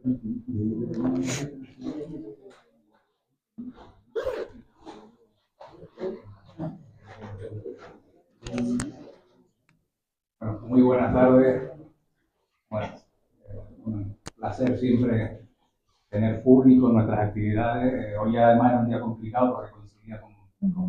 Bueno, muy buenas tardes. Bueno, un placer siempre tener público en nuestras actividades. Hoy además era un día complicado porque coincidía con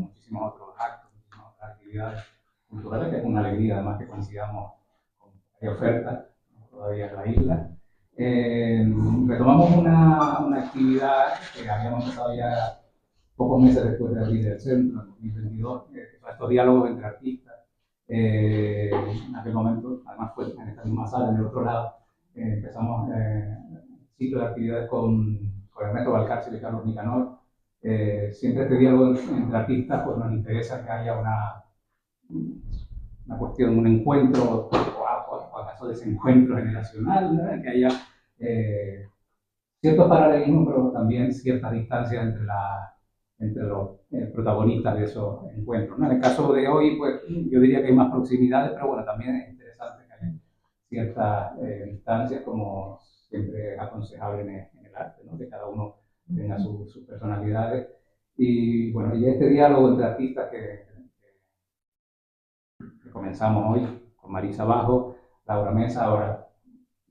muchísimos otros actos, muchísimas otras actividades culturales, que es una alegría además que coincidamos con ofertas todavía en la isla. Retomamos una actividad que habíamos empezado ya pocos meses después de abrir el centro, en 2022, estos diálogos entre artistas. En aquel momento, además fue en esta misma sala, en el otro lado, empezamos ciclo de actividades con Ernesto Valcárcel y Carlos Nicanor. Siempre este diálogo entre artistas pues nos interesa que haya una cuestión, un encuentro, o acaso desencuentro generacional, ¿no? Que haya ciertos paralelismos, pero también ciertas distancias entre los protagonistas de esos encuentros, ¿no? En el caso de hoy, pues yo diría que hay más proximidades, pero bueno, también es interesante que haya ciertas distancias, como siempre es aconsejable en el arte, ¿no? Que cada uno tenga sus personalidades. Y bueno, y este diálogo entre artistas que comenzamos hoy con Marisa Bajo, Laura Mesa, ahora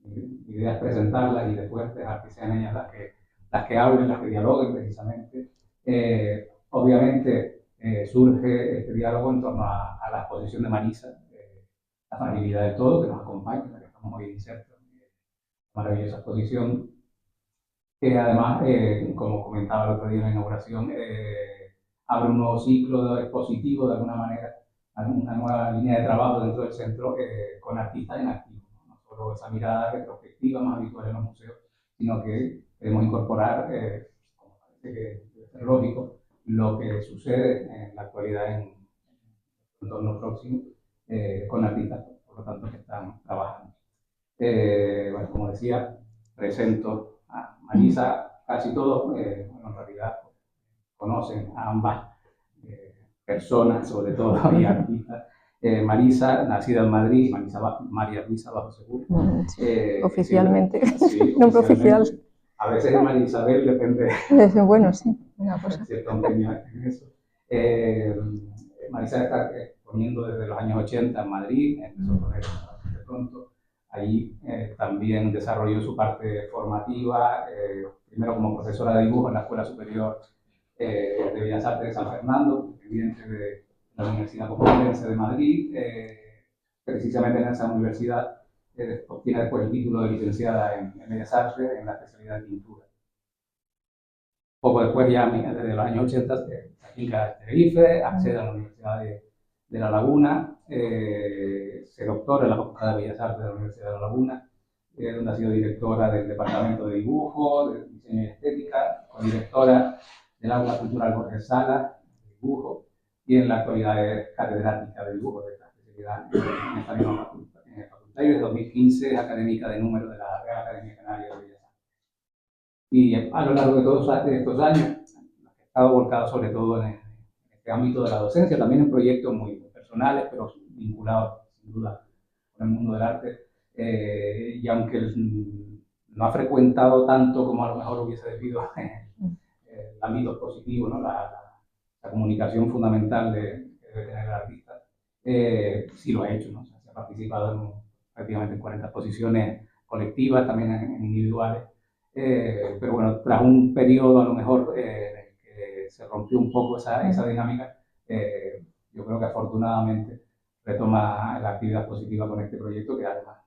mi idea es presentarlas y después dejar que sean ellas las que hablen, las que dialoguen precisamente. Obviamente surge este diálogo en torno a la exposición de Marisa, La fragilidad de todo, que nos acompaña, en la que estamos hoy insertos, maravillosa exposición, que además, como comentaba el otro día en la inauguración, abre un nuevo ciclo expositivo de alguna manera, una nueva línea de trabajo dentro del centro con artistas en activo. No solo esa mirada retrospectiva más habitual en los museos, sino que queremos incorporar, como parece que debe ser lógico, lo que sucede en la actualidad en el entorno próximo con artistas, por lo tanto, que están trabajando. Bueno, como decía, presento a Marisa. Casi todos, bueno, en realidad conocen a ambas personas, sobre todo, y artistas. Marisa, nacida en Madrid, María Luisa Bajo Seguro. Sí, oficialmente, sí, nombre oficial. A veces es María Isabel, depende. Bueno, sí, una cosa. Cierto empeño en eso. Marisa está poniendo desde los años 80 en Madrid, empezó con él de pronto. Ahí también desarrolló su parte formativa, primero como profesora de dibujo en la Escuela Superior de Bellas Artes de San Fernando, dependiente de la Universidad Complutense de Madrid. Precisamente en esa universidad obtiene después el título de licenciada en Bellas Artes en la especialidad de pintura. Poco después, ya desde los años 80, se aplica a Tenerife, accede a la Universidad de La Laguna, se doctora en la Facultad de Bellas Artes de la Universidad de La Laguna, donde ha sido directora del Departamento de Dibujo, de Diseño y Estética, codirectora del Aula Cultural Jorge Sala, de dibujo, y en la actualidad es catedrática de dibujo de esta especialidad en esta misma facultad. Y desde 2015 es académica de número de la Real Academia Canaria de Bellas Artes. Y a lo largo de todos estos años, he estado volcado sobre todo en este ámbito de la docencia, también en proyectos muy personales, pero vinculados sin duda con el mundo del arte. Y aunque no ha frecuentado tanto como a lo mejor hubiese debido el ámbito positivo, ¿no? La comunicación fundamental que debe tener el artista, sí lo ha hecho, ¿no? O sea, se ha participado en prácticamente en 40 exposiciones colectivas, también en individuales. Pero bueno, tras un periodo a lo mejor en el que se rompió un poco esa dinámica, yo creo que afortunadamente retoma la actividad positiva con este proyecto, que además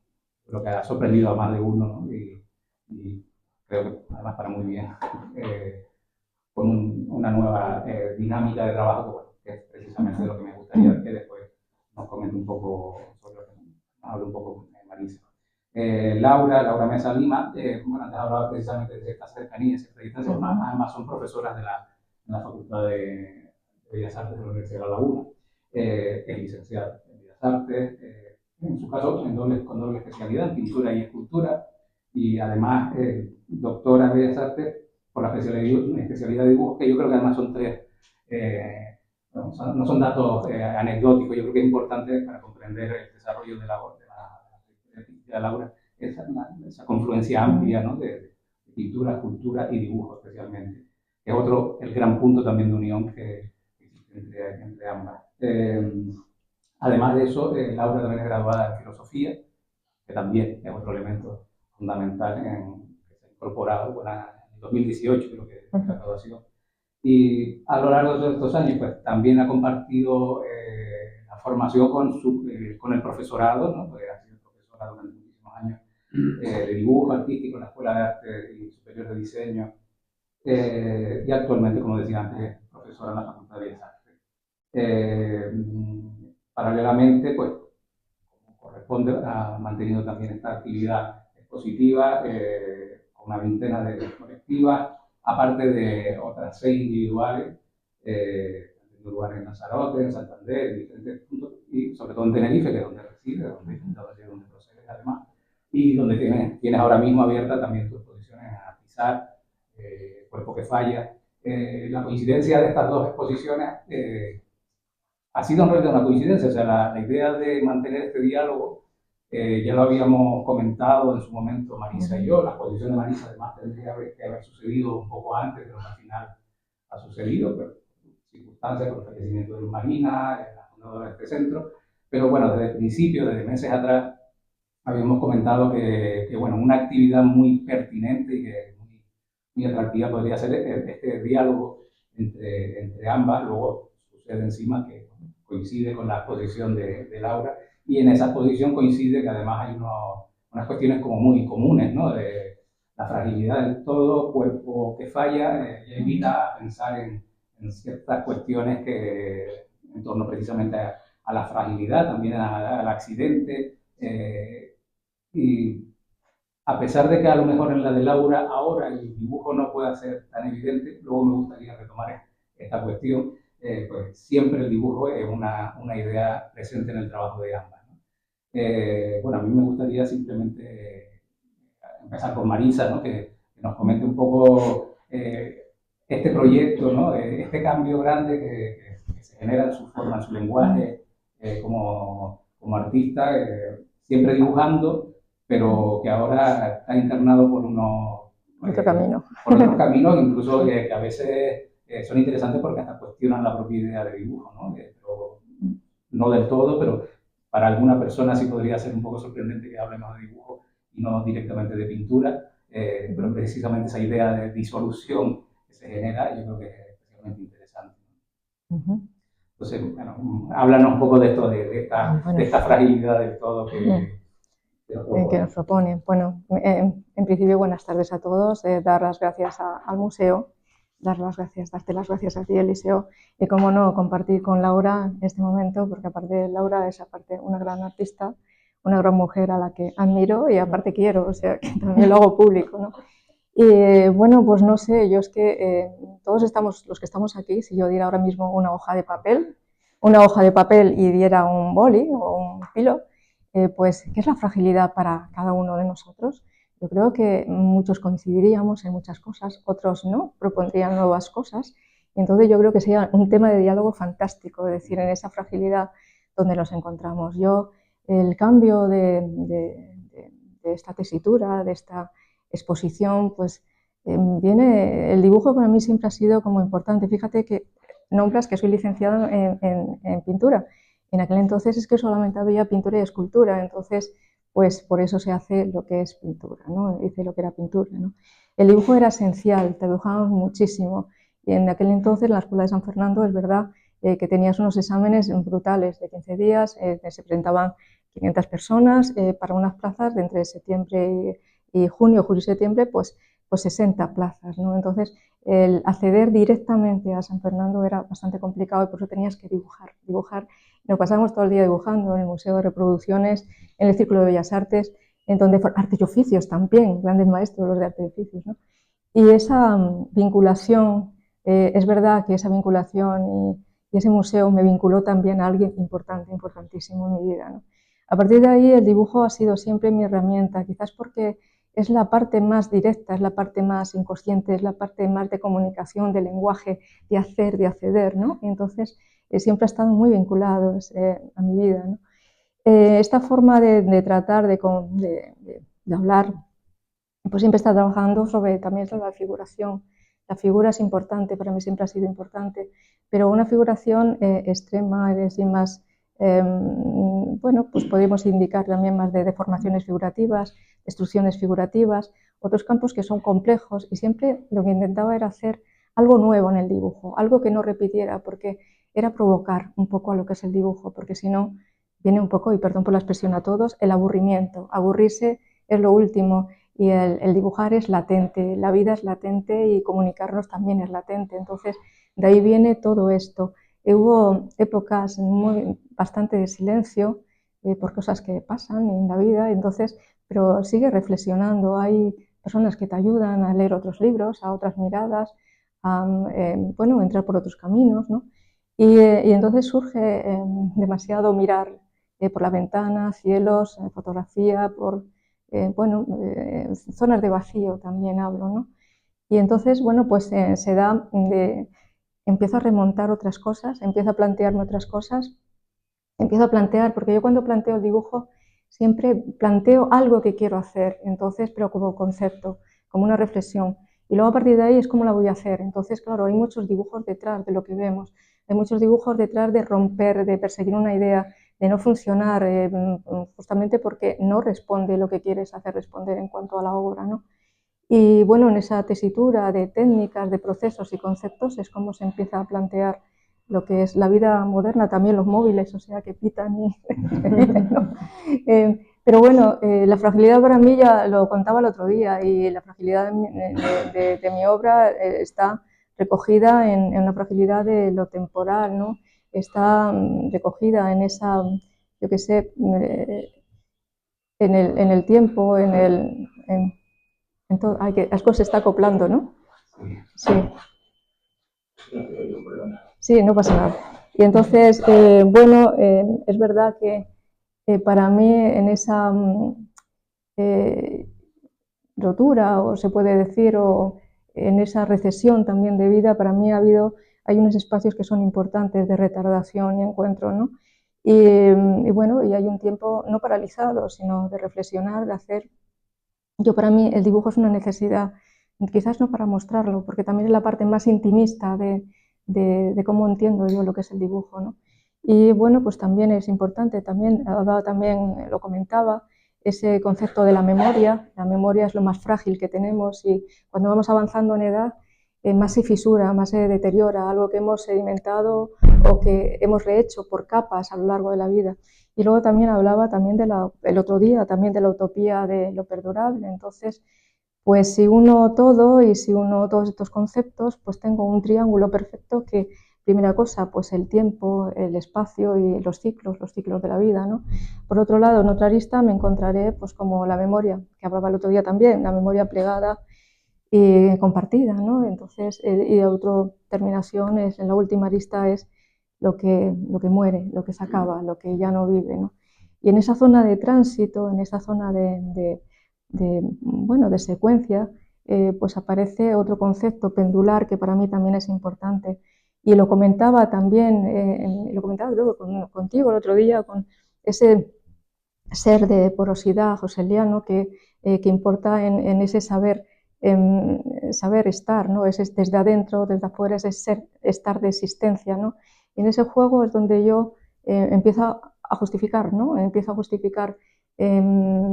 creo que ha sorprendido a más de uno, ¿no? Y creo que además para muy bien, con una nueva dinámica de trabajo, bueno, que es precisamente lo que me gustaría que después nos comente un poco sobre lo que nos hable un poco Marisa. Laura Mesa Lima, bueno, antes hablaba precisamente de esta cercanía, esta distancia, además son profesoras en la Facultad de Bellas Artes de la Universidad de La Laguna, es licenciada en Bellas Artes, en su caso con doble especialidad, en pintura y escultura, y además doctora en Bellas Artes por la especialidad de dibujo, que yo creo que además son tres, no son datos anecdóticos, yo creo que es importante para comprender el desarrollo de la Laura, esa confluencia amplia, ¿no? de pintura, escultura y dibujo especialmente. Es otro, el gran punto también de unión que existe entre ambas. Además de eso, Laura también es graduada en filosofía, que también es otro elemento fundamental que se ha incorporado en 2018, creo que es la graduación. Y a lo largo de todos estos años, pues también ha compartido la formación con el profesorado, ¿no? Porque ha sido profesora durante muchísimos años de dibujo artístico en la Escuela de Arte y Superior de Diseño, y actualmente, como decía antes, es profesora en la Facultad de Bellas Artes. Paralelamente, pues, como corresponde, ha mantenido también esta actividad expositiva con una veintena de colectivas, aparte de otras 6 individuales, han tenido lugar en Lanzarote, en Santander, en diferentes puntos, y sobre todo en Tenerife, que es donde reside, donde procede además, y donde tienes ahora mismo abierta también tu exposición en Atizar, Cuerpo que Falla. La coincidencia de estas dos exposiciones ha sido en realidad una coincidencia, o sea, la idea de mantener este diálogo ya lo habíamos comentado en su momento Marisa y yo. La exposición de Marisa además tendría que haber sucedido un poco antes, pero al final ha sucedido, por circunstancias, por el fallecimiento de Luz Marina, la fundadora de este centro. Pero bueno, desde el principio, desde meses atrás, habíamos comentado que bueno, una actividad muy pertinente y que muy atractiva podría ser este diálogo entre ambas. Luego sucede encima que coincide con la exposición de Laura, y en esa exposición coincide que además hay unas cuestiones como muy comunes, ¿no? De la fragilidad del todo, cuerpo que falla, y invita a pensar en ciertas cuestiones que en torno precisamente a la fragilidad, también al accidente, y a pesar de que a lo mejor en la de Laura ahora el dibujo no pueda ser tan evidente, luego me gustaría retomar esta cuestión, pues siempre el dibujo es una idea presente en el trabajo de ambas, ¿no? Bueno, a mí me gustaría simplemente empezar por Marisa, ¿no? Que nos comente un poco este proyecto, ¿no? Este cambio grande que se genera en su forma, en su lenguaje como artista, siempre dibujando, pero que ahora está internado por otros caminos, incluso que a veces son interesantes porque hasta cuestionan la propia idea de dibujo, ¿no? Pero no del todo, pero para alguna persona sí podría ser un poco sorprendente que hablemos de dibujo y no directamente de pintura, pero precisamente esa idea de disolución que se genera, yo creo que es especialmente interesante. Entonces, bueno, háblanos un poco de esto, de esta fragilidad del todo que nos propone. Bueno, en principio, buenas tardes a todos. Dar las gracias al museo, darte las gracias a ti, Eliseo, y cómo no, compartir con Laura este momento, porque aparte de Laura es aparte una gran artista, una gran mujer a la que admiro y aparte quiero, o sea, que también lo hago público, ¿no? Y bueno, pues no sé, yo es que todos los que estamos aquí, si yo diera ahora mismo una hoja de papel y diera un boli o un filo, pues ¿qué es la fragilidad para cada uno de nosotros? Yo creo que muchos coincidiríamos en muchas cosas, otros no, propondrían nuevas cosas. Y entonces yo creo que sería un tema de diálogo fantástico, es decir, en esa fragilidad donde nos encontramos. El cambio de esta tesitura, de esta exposición, pues el dibujo para mí siempre ha sido como importante. Fíjate que nombras que soy licenciada en pintura. En aquel entonces es que solamente había pintura y escultura, entonces pues por eso se hace lo que es pintura, ¿no? Hice lo que era pintura, ¿no? El dibujo era esencial, te dibujábamos muchísimo, y en aquel entonces en la Escuela de San Fernando es verdad que tenías unos exámenes brutales de 15 días, se presentaban 500 personas para unas plazas de entre septiembre y junio, julio y septiembre, pues 60 plazas, ¿no? Entonces el acceder directamente a San Fernando era bastante complicado y por eso tenías que dibujar. Nos pasamos todo el día dibujando en el Museo de Reproducciones, en el Círculo de Bellas Artes, en donde artes y oficios también, grandes maestros los de artes y oficios, ¿no? Y esa vinculación, es verdad que esa vinculación y ese museo me vinculó también a alguien importantísimo en mi vida, ¿no? A partir de ahí el dibujo ha sido siempre mi herramienta, quizás porque es la parte más directa, es la parte más inconsciente, es la parte más de comunicación, de lenguaje, de hacer, de acceder, ¿no? Y entonces siempre ha estado muy vinculado a mi vida, ¿no? Esta forma de tratar, de hablar pues siempre está trabajando también sobre la figuración. La figura es importante, para mí siempre ha sido importante, pero una figuración extrema, es decir, más, bueno, pues podemos indicar también más de deformaciones figurativas, destrucciones figurativas, otros campos que son complejos, y siempre lo que intentaba era hacer algo nuevo en el dibujo, algo que no repitiera, porque era provocar un poco a lo que es el dibujo, porque si no, viene un poco, y perdón por la expresión a todos, el aburrimiento. Aburrirse es lo último, y el dibujar es latente, la vida es latente y comunicarnos también es latente. Entonces, de ahí viene todo esto. Hubo épocas bastante de silencio por cosas que pasan en la vida, entonces, pero sigue reflexionando. Hay personas que te ayudan a leer otros libros, a otras miradas, a bueno, entrar por otros caminos, ¿no? Y entonces surge demasiado mirar por la ventana, cielos, fotografía, por bueno, zonas de vacío también hablo, ¿no? Y entonces, bueno, pues se da empiezo a remontar otras cosas, empiezo a plantearme otras cosas, empiezo a plantear, porque yo cuando planteo el dibujo siempre planteo algo que quiero hacer, entonces, pero como concepto, como una reflexión. Y luego a partir de ahí es cómo la voy a hacer. Entonces, claro, hay muchos dibujos detrás de lo que vemos, hay muchos dibujos detrás de romper, de perseguir una idea, de no funcionar, justamente porque no responde lo que quieres hacer responder en cuanto a la obra, ¿no? Y bueno, en esa tesitura de técnicas, de procesos y conceptos es como se empieza a plantear lo que es la vida moderna, también los móviles, o sea, que pitan y... ¿no? Pero bueno, la fragilidad para mí ya lo contaba el otro día, y la fragilidad de mi obra está recogida en la fragilidad de lo temporal, ¿no? Está recogida en esa, yo qué sé, en el tiempo, ay, que Asco se está acoplando, ¿no? Sí. Sí, no pasa nada. Y entonces, bueno, es verdad que para mí en esa eh, rotura, o se puede decir, o en esa recesión también de vida, para mí hay unos espacios que son importantes de retardación y encuentro, ¿no? Y bueno, y hay un tiempo no paralizado, sino de reflexionar, de hacer. Para mí el dibujo es una necesidad, quizás no para mostrarlo, porque también es la parte más intimista de cómo entiendo yo lo que es el dibujo, ¿no? Y bueno, pues también es importante, también lo comentaba, ese concepto de la memoria es lo más frágil que tenemos, y cuando vamos avanzando en edad, más se fisura, más se deteriora, algo que hemos sedimentado o que hemos rehecho por capas a lo largo de la vida. Y luego también hablaba también el otro día también de la utopía de lo perdurable. Entonces, pues si uno todo y si uno todos estos conceptos, pues tengo un triángulo perfecto que, primera cosa, pues el tiempo, el espacio y los ciclos de la vida, ¿no? Por otro lado, en otra arista me encontraré pues como la memoria, que hablaba el otro día también, la memoria plegada y compartida, ¿no? Entonces, y la otra terminación en la última arista es lo que muere, lo que se acaba, lo que ya no vive, ¿no? Y en esa zona de tránsito, en esa zona bueno, de secuencia, pues aparece otro concepto pendular que para mí también es importante. Y lo comentaba también, lo comentaba luego contigo el otro día, con ese ser de porosidad joseliano que importa en ese saber, saber estar, ¿no? Es desde adentro, desde afuera, ese ser, estar de existencia, ¿no? Y en ese juego es donde yo empiezo a justificar, ¿no? Empiezo a justificar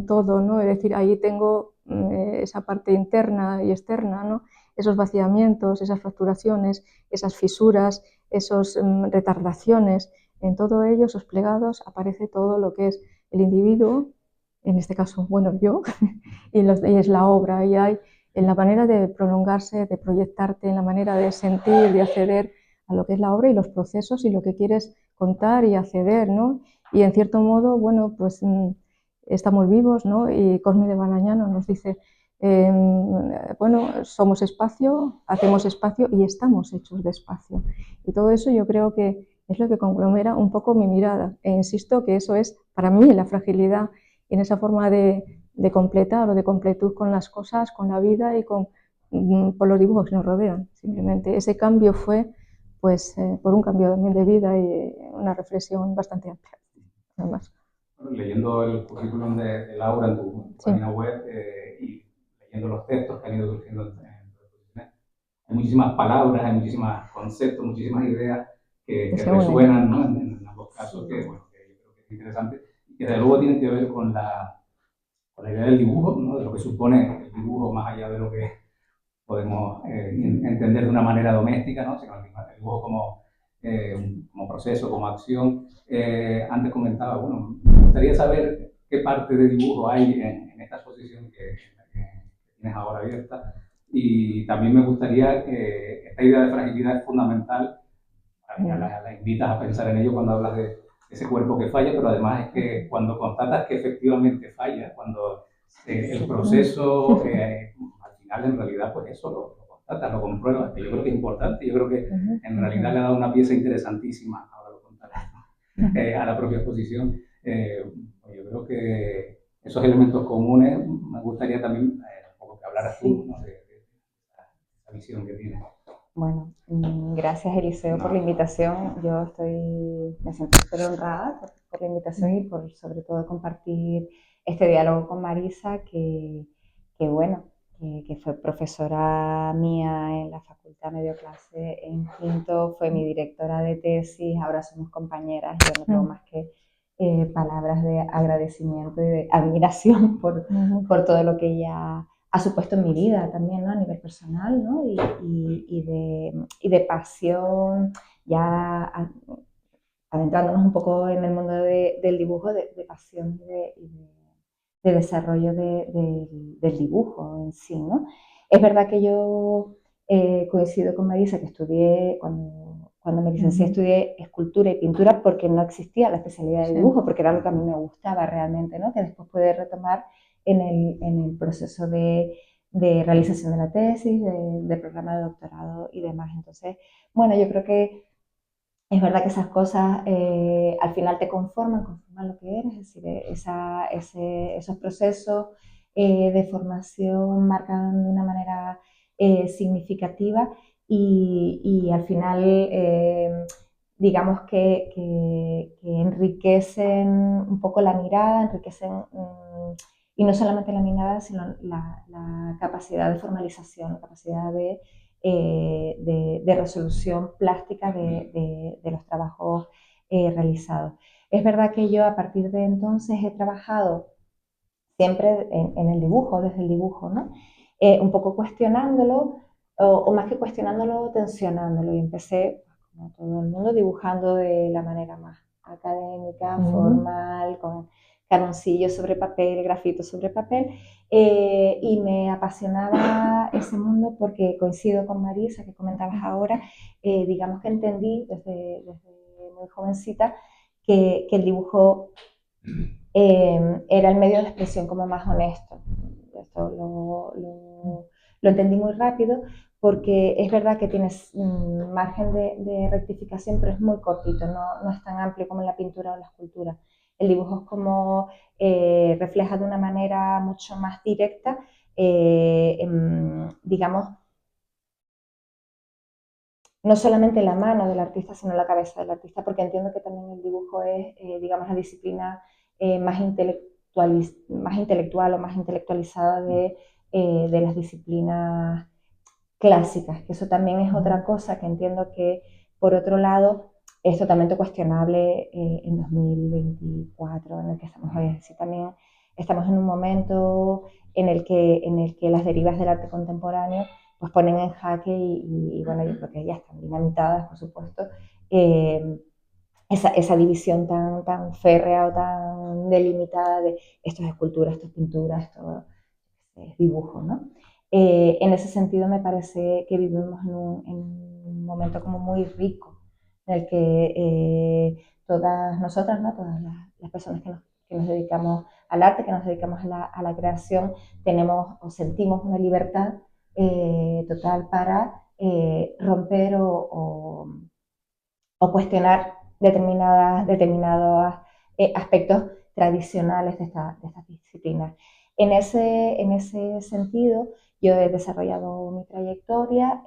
todo, ¿no? Es decir, ahí tengo esa parte interna y externa, ¿no? Esos vaciamientos, esas fracturaciones, esas fisuras, esas retardaciones, en todo ello, esos plegados, aparece todo lo que es el individuo, en este caso, bueno, yo, y es la obra, y hay en la manera de prolongarse, de proyectarte, en la manera de sentir, de acceder a lo que es la obra y los procesos y lo que quieres contar y acceder, ¿no? Y en cierto modo, bueno, pues estamos vivos, ¿no? Y Cosme de Balañano nos dice, bueno, somos espacio, hacemos espacio y estamos hechos de espacio. Y todo eso yo creo que es lo que conglomera un poco mi mirada. E insisto que eso es para mí la fragilidad en esa forma de completar o de completud con las cosas, con la vida y con los dibujos que nos rodean. Simplemente ese cambio fue pues por un cambio también de vida y una reflexión bastante amplia. Además. Leyendo el currículum de Laura en tu página web y leyendo los textos que han ido surgiendo hay muchísimas palabras, hay muchísimos conceptos, muchísimas ideas que resuenan, ¿no? En ambos casos, que, bueno, que yo creo que es interesante y que desde luego tienen que ver con la idea del dibujo, ¿no? De lo que supone el dibujo más allá de lo que podemos entender de una manera doméstica, ¿no? Sino el dibujo como proceso, como acción. Antes comentaba, bueno, me gustaría saber qué parte de dibujo hay en esta exposición que tienes ahora abierta. Y también me gustaría que esta idea de fragilidad es fundamental. La invitas a pensar en ello cuando hablas de ese cuerpo que falla, pero además es que cuando constatas que efectivamente falla, cuando el proceso, al final en realidad, pues eso lo constatas, lo compruebas, que yo creo que es importante. Yo creo que en realidad le ha dado una pieza interesantísima, ahora lo contarás, a la propia exposición. Yo creo que esos elementos comunes me gustaría también un poco que hablaras tú, ¿no? de esa visión que tienes. Bueno, gracias Eliseo por la invitación. Yo me siento súper honrada por la invitación y por sobre todo compartir este diálogo con Marisa, que fue profesora mía en la facultad, me dio clase en quinto, fue mi directora de tesis, ahora somos compañeras. Yo no tengo más que palabras de agradecimiento y de admiración por todo lo que ella ha supuesto en mi vida también, ¿no? A nivel personal, ¿no? Y de pasión, ya adentrándonos un poco en el mundo del dibujo, de pasión y de desarrollo del dibujo en sí, ¿no? Es verdad que yo coincido con Marisa, que estudié, cuando me licencié, estudié escultura y pintura porque no existía la especialidad de dibujo, porque era lo que a mí me gustaba realmente, ¿no? Que después pude retomar en el proceso de realización de la tesis, de programa de doctorado y demás. Entonces, bueno, yo creo que es verdad que esas cosas al final te conforman lo que eres, es decir, esos procesos de formación marcan de una manera significativa y al final digamos que enriquecen un poco la mirada, enriquecen y no solamente la mirada, sino la capacidad de formalización, la capacidad de resolución plástica de los trabajos realizados. Es verdad que yo a partir de entonces he trabajado siempre en el dibujo, desde el dibujo, ¿no? Un poco cuestionándolo, o más que cuestionándolo, tensionándolo. Y empecé, como todo el mundo, dibujando de la manera más académica, formal, con carboncillos sobre papel, grafitos sobre papel, y me apasionaba ese mundo porque coincido con Marisa, que comentabas ahora, digamos que entendí desde muy jovencita que el dibujo era el medio de expresión como más honesto. Esto lo entendí muy rápido porque es verdad que tienes margen de rectificación, pero es muy cortito, no es tan amplio como en la pintura o la escultura. El dibujo es como refleja de una manera mucho más directa, digamos, no solamente la mano del artista, sino la cabeza del artista, porque entiendo que también el dibujo es, digamos, la disciplina más intelectual o más intelectualizada de las disciplinas clásicas, que eso también es otra cosa que entiendo que, por otro lado, es totalmente cuestionable en 2024, en el que estamos hoy. Es decir, también estamos en un momento en el que las derivas del arte contemporáneo pues ponen en jaque y bueno, yo creo que ya están dinamitadas, por supuesto, esa división tan férrea o tan delimitada de esto es escultura, esto es pintura, esto es dibujo, ¿no? En ese sentido me parece que vivimos en un momento como muy rico, en el que todas nosotras, ¿no? Todas las personas que nos dedicamos al arte, que nos dedicamos a la creación, tenemos o sentimos una libertad total para romper o cuestionar determinados aspectos tradicionales de estas disciplinas. En ese sentido, yo he desarrollado mi trayectoria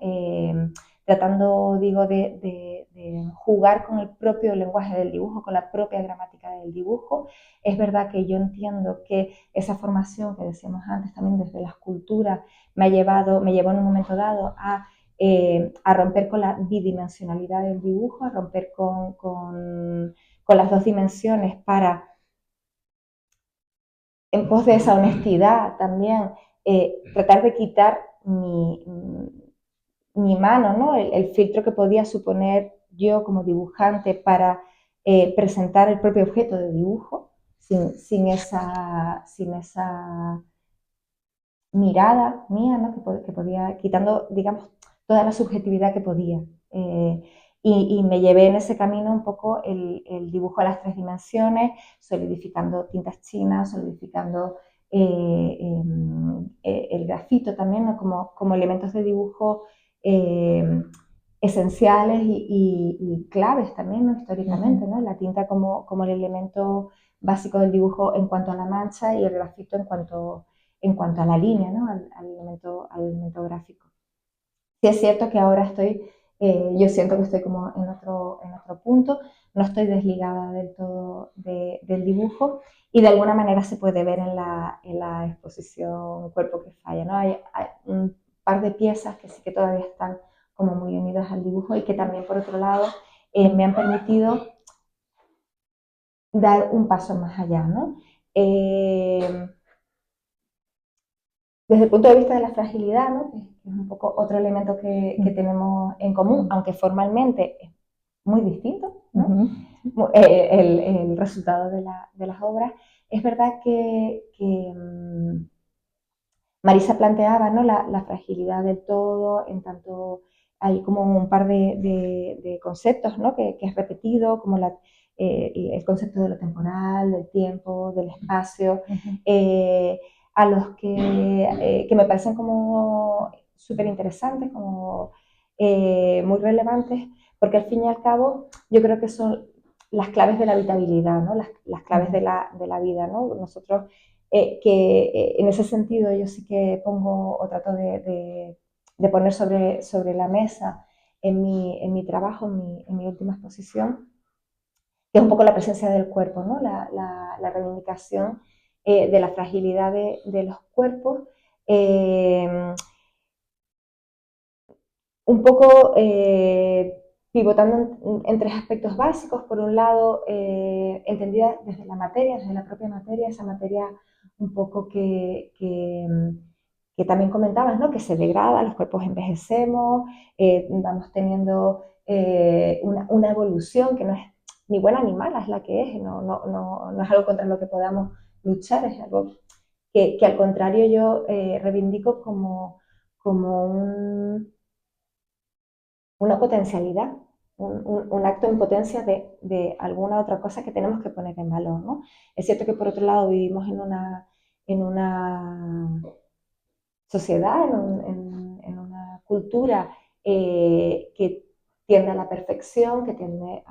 tratando, digo, de jugar con el propio lenguaje del dibujo, con la propia gramática del dibujo. Es verdad que yo entiendo que esa formación que decíamos antes también desde la escultura me llevó en un momento dado a romper con la bidimensionalidad del dibujo, a romper con las dos dimensiones para, en pos de esa honestidad también, tratar de quitar mi mano, ¿no? El filtro que podía suponer yo como dibujante para presentar el propio objeto de dibujo, sin esa mirada mía, ¿no? que podía, quitando, digamos, toda la subjetividad que podía. Y me llevé en ese camino un poco el dibujo a las tres dimensiones, solidificando tintas chinas, solidificando el grafito también, ¿no? como elementos de dibujo esenciales y claves también, ¿no? Históricamente, ¿no? La tinta como el elemento básico del dibujo en cuanto a la mancha y el grafito en cuanto a la línea, ¿no? al elemento gráfico. Sí es cierto que ahora yo siento que estoy como en otro punto, no estoy desligada del todo del dibujo y de alguna manera se puede ver en la exposición Cuerpo que falla, ¿no? Hay un par de piezas que sí que todavía están como muy unidas al dibujo y que también por otro lado me han permitido dar un paso más allá, ¿no? Desde el punto de vista de la fragilidad, ¿no? Que es un poco otro elemento que tenemos en común, aunque formalmente es muy distinto, ¿no? El resultado de las obras. Es verdad que Marisa planteaba, ¿no? la fragilidad del todo, en tanto hay como un par de conceptos, ¿no? que es repetido, como el concepto de lo temporal, del tiempo, del espacio, a los que me parecen como súper interesantes, como muy relevantes, porque al fin y al cabo yo creo que son las claves de la habitabilidad, ¿no? las claves de la vida, ¿no? Nosotros en ese sentido yo sí que pongo o trato de poner sobre la mesa en mi trabajo, en mi última exposición, que es un poco la presencia del cuerpo, ¿no? la reivindicación de la fragilidad de los cuerpos, un poco pivotando en tres aspectos básicos. Por un lado, entendida desde la materia, desde la propia materia, esa materia un poco que también comentabas, ¿no? Que se degrada, los cuerpos envejecemos, vamos teniendo una evolución que no es ni buena ni mala, es la que es, no es algo contra lo que podamos luchar, es algo que al contrario yo reivindico como una potencialidad, un acto en potencia de alguna otra cosa que tenemos que poner en valor, ¿no? Es cierto que por otro lado vivimos en una sociedad, en una cultura que tiende a la perfección, que tiende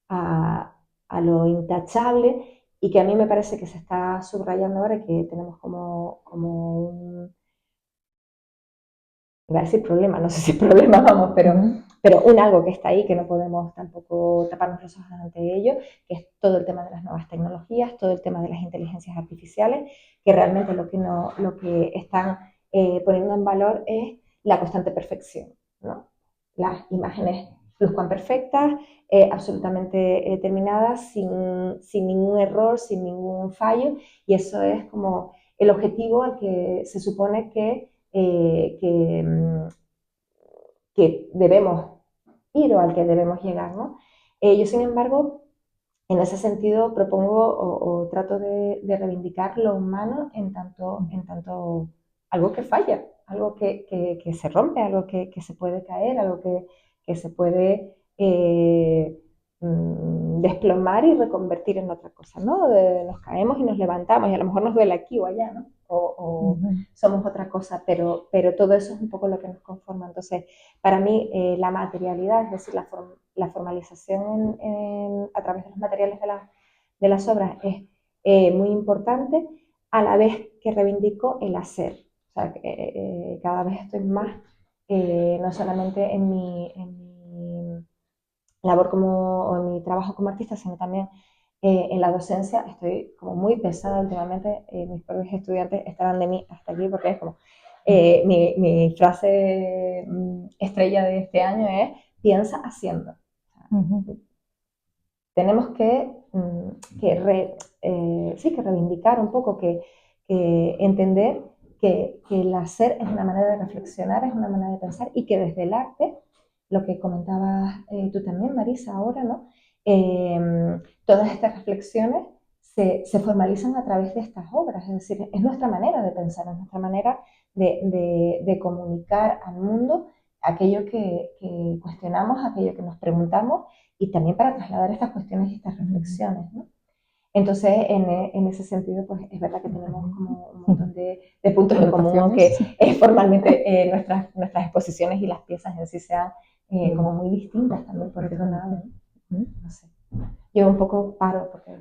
a lo intachable y que a mí me parece que se está subrayando ahora y que tenemos como un, iba a decir problema, no sé si problema, vamos, pero un algo que está ahí, que no podemos tampoco taparnos los ojos ante ello, que es todo el tema de las nuevas tecnologías, todo el tema de las inteligencias artificiales, que realmente lo que están poniendo en valor es la constante perfección, ¿no? Las imágenes luzcan perfectas, absolutamente terminadas, sin ningún error, sin ningún fallo, y eso es como el objetivo al que se supone que debemos ir o al que debemos llegar, ¿no? Yo, sin embargo, en ese sentido propongo o trato de reivindicar lo humano en tanto algo que falla, algo que se rompe, algo que se puede caer, algo que se puede desplomar y reconvertir en otra cosa, ¿no? Nos caemos y nos levantamos y a lo mejor nos duele aquí o allá, ¿no? O somos otra cosa, pero todo eso es un poco lo que nos conforma. Entonces, para mí, la materialidad, es decir, la formalización a través de los materiales de las obras es muy importante, a la vez que reivindico el hacer. O sea, cada vez estoy más no solamente en mi labor o en mi trabajo como artista, sino también en la docencia. Estoy como muy pesada últimamente, mis propios estudiantes estarán de mí hasta aquí porque es como mi frase estrella de este año es piensa haciendo. Tenemos que reivindicar un poco, que entender que el hacer es una manera de reflexionar, es una manera de pensar, y que desde el arte, lo que comentabas tú también, Marisa, ahora, ¿no? Todas estas reflexiones se formalizan a través de estas obras, es decir, es nuestra manera de pensar, es nuestra manera de comunicar al mundo aquello que cuestionamos, aquello que nos preguntamos, y también para trasladar estas cuestiones y estas reflexiones, ¿no? Entonces, en ese sentido, pues es verdad que tenemos como un montón de puntos en común, aunque formalmente nuestras exposiciones y las piezas en sí sean como muy distintas también por otro lado, ¿no? No sé. Yo un poco paro porque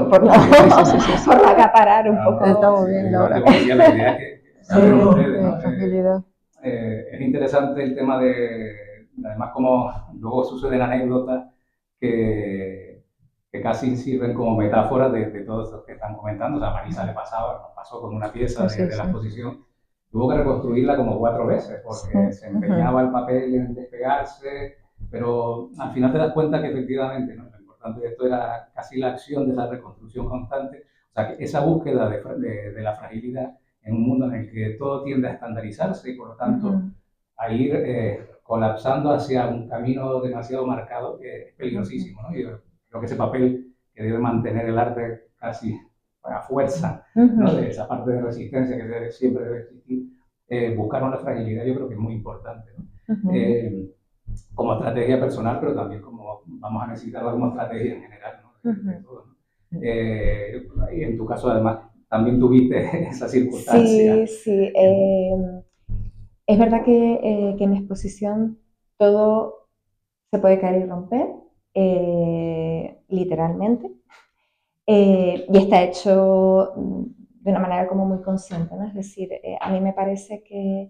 por no acaparar un poco. Está muy bien, Laura. La idea es que tranquilidad. Es interesante el tema de, además, como luego suceden anécdotas que casi sirven como metáforas de todo esto que están comentando. O sea, a Marisa le nos pasó con una pieza de la exposición. Tuvo que reconstruirla como 4 veces porque se empeñaba el papel en despegarse, pero al final te das cuenta que efectivamente, ¿no? Lo importante de esto era casi la acción de esa reconstrucción constante. O sea, que esa búsqueda de la fragilidad en un mundo en el que todo tiende a estandarizarse y por lo tanto a ir colapsando hacia un camino demasiado marcado que es peligrosísimo, ¿no? Y creo que ese papel que debe mantener el arte casi a fuerza, ¿no? De esa parte de resistencia que siempre debe existir, buscar una fragilidad, yo creo que es muy importante, ¿no? Como estrategia personal, pero también como vamos a necesitarla como estrategia en general, ¿no? De todo, ¿no? Y en tu caso, además, también tuviste esa circunstancia. Sí. Es verdad que en mi exposición todo se puede caer y romper, literalmente, y está hecho de una manera como muy consciente, ¿no? Es decir, a mí me parece que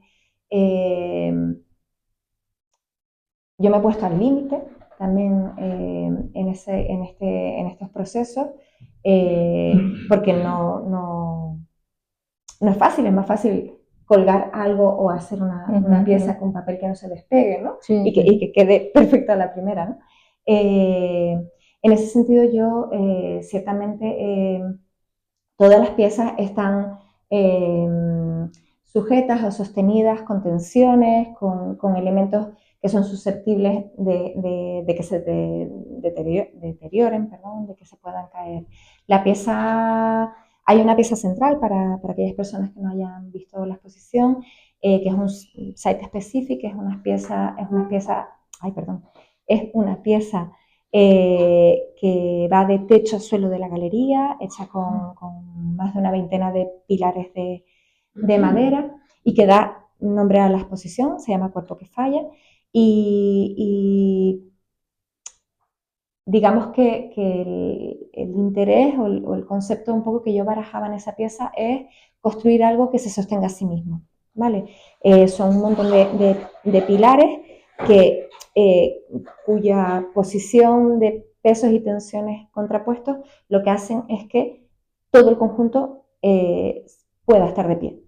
yo me he puesto al límite también en estos procesos, porque no es fácil, es más fácil colgar algo o hacer una pieza con papel que no se despegue, ¿no? Sí. Y que quede perfecta la primera, ¿no? En ese sentido yo ciertamente todas las piezas están sujetas o sostenidas con tensiones, con elementos que son susceptibles de que se deterioren, de que se puedan caer. Hay una pieza central para aquellas personas que no hayan visto la exposición, que es un site específico, es una pieza que va de techo a suelo de la galería, hecha con más de una veintena de pilares de madera, y que da nombre a la exposición, se llama Cuerpo que falla, y digamos que el interés o el concepto un poco que yo barajaba en esa pieza es construir algo que se sostenga a sí mismo, ¿vale? Son un montón de pilares cuya posición de pesos y tensiones contrapuestos lo que hacen es que todo el conjunto pueda estar de pie.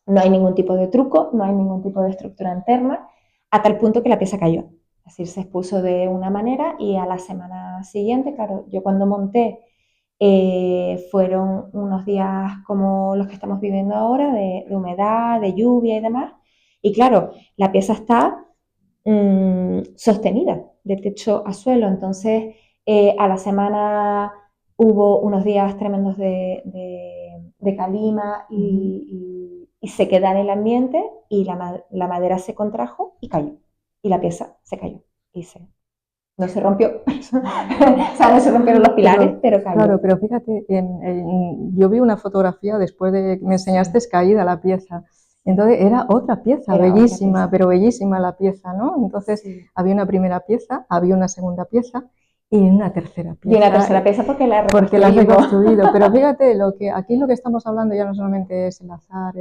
No hay ningún tipo de truco, no hay ningún tipo de estructura interna, a tal punto que la pieza cayó. Es decir, se expuso de una manera y a la semana siguiente, claro, yo cuando monté fueron unos días como los que estamos viviendo ahora, de humedad, de lluvia y demás, y claro, la pieza está sostenida de techo a suelo, entonces a la semana hubo unos días tremendos de calima y sequedad en el ambiente, y la madera se contrajo y cayó, y la pieza se cayó y no se rompió, o sea, no se rompieron los pilares, pero cayó. Claro, pero fíjate, yo vi una fotografía después de que me enseñaste caída la pieza. Entonces era otra pieza, bellísima, pero bellísima la pieza, ¿no? Entonces había una primera pieza, había una segunda pieza y una tercera pieza. Y una tercera pieza porque la has reconstruido. Pero fíjate, aquí lo que estamos hablando ya no solamente es el azar,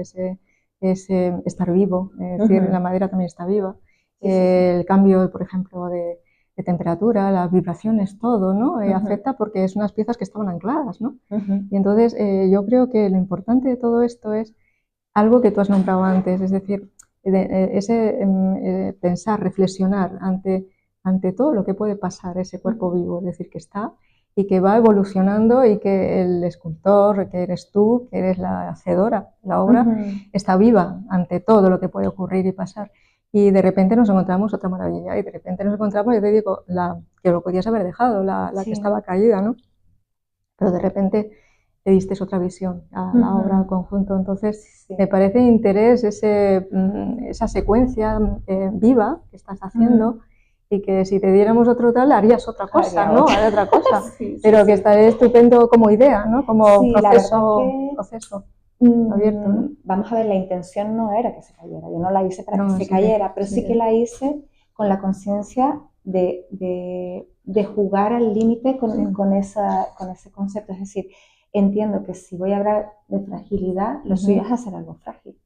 es estar vivo, es decir, la madera también está viva. El cambio, por ejemplo, de temperatura, las vibraciones, todo, ¿no? Afecta porque es unas piezas que estaban ancladas, ¿no? Y entonces yo creo que lo importante de todo esto es algo que tú has nombrado antes, es decir, pensar, reflexionar ante todo lo que puede pasar ese cuerpo vivo, es decir, que está y que va evolucionando y que el escultor, que eres tú, que eres la hacedora, la obra, está viva ante todo lo que puede ocurrir y pasar. Y de repente nos encontramos otra maravilla, y de repente nos encontramos, yo te digo, que lo podías haber dejado, la que estaba caída, ¿no? Pero de repente le diste otra visión a la obra al conjunto. Entonces, me parece de interés esa secuencia viva que estás haciendo, y que si te diéramos otro tal, harías otra cosa, ¿no? Haría otra cosa. Pero que estaría estupendo como idea, ¿no? Como proceso abierto, ¿no? Vamos a ver, la intención no era que se cayera, yo no la hice para que se cayera, pero sí que la hice con la conciencia de jugar al límite con ese concepto. Es decir, entiendo que si voy a hablar de fragilidad, lo suyo es hacer algo frágil,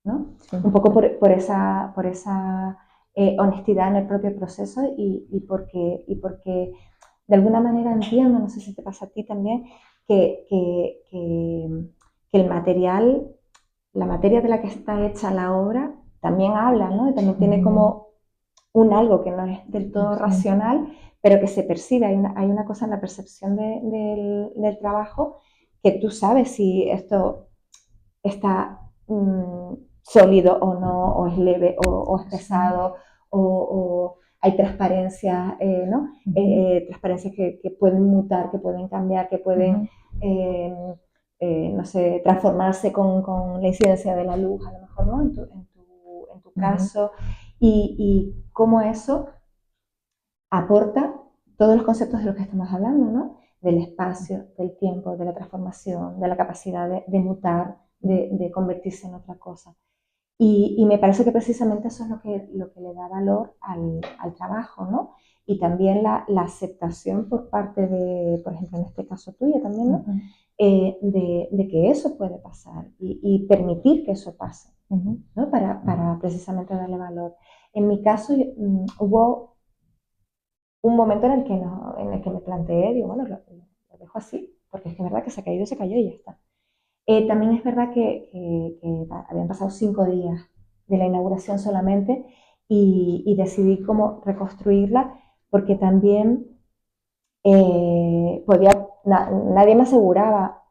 ¿no? Un poco por esa honestidad en el propio proceso, y porque de alguna manera entiendo, no sé si te pasa a ti también, que el material, la materia de la que está hecha la obra, también habla, ¿no? Y también tiene como un algo que no es del todo racional, pero que se percibe. Hay una cosa en la percepción del trabajo, que tú sabes si esto está sólido o no, o es leve o es pesado, o hay transparencias, ¿no? Transparencias que pueden mutar, que pueden cambiar, que pueden, no sé, transformarse con la incidencia de la luz, a lo mejor, ¿no? En tu caso, y cómo eso aporta todos los conceptos de los que estamos hablando, ¿no? Del espacio, del tiempo, de la transformación, de la capacidad de mutar, de convertirse en otra cosa. Y me parece que precisamente eso es lo que le da valor al trabajo, ¿no? Y también la aceptación por parte de, por ejemplo, en este caso tuya también, ¿no? De que eso puede pasar, y permitir que eso pase, ¿no? Para precisamente darle valor. En mi caso, hubo un momento en el que me planteé, digo, bueno, lo dejo así, porque es que es verdad que se ha caído, se cayó y ya está. También es verdad que habían pasado 5 días de la inauguración solamente, y decidí cómo reconstruirla, porque también nadie me aseguraba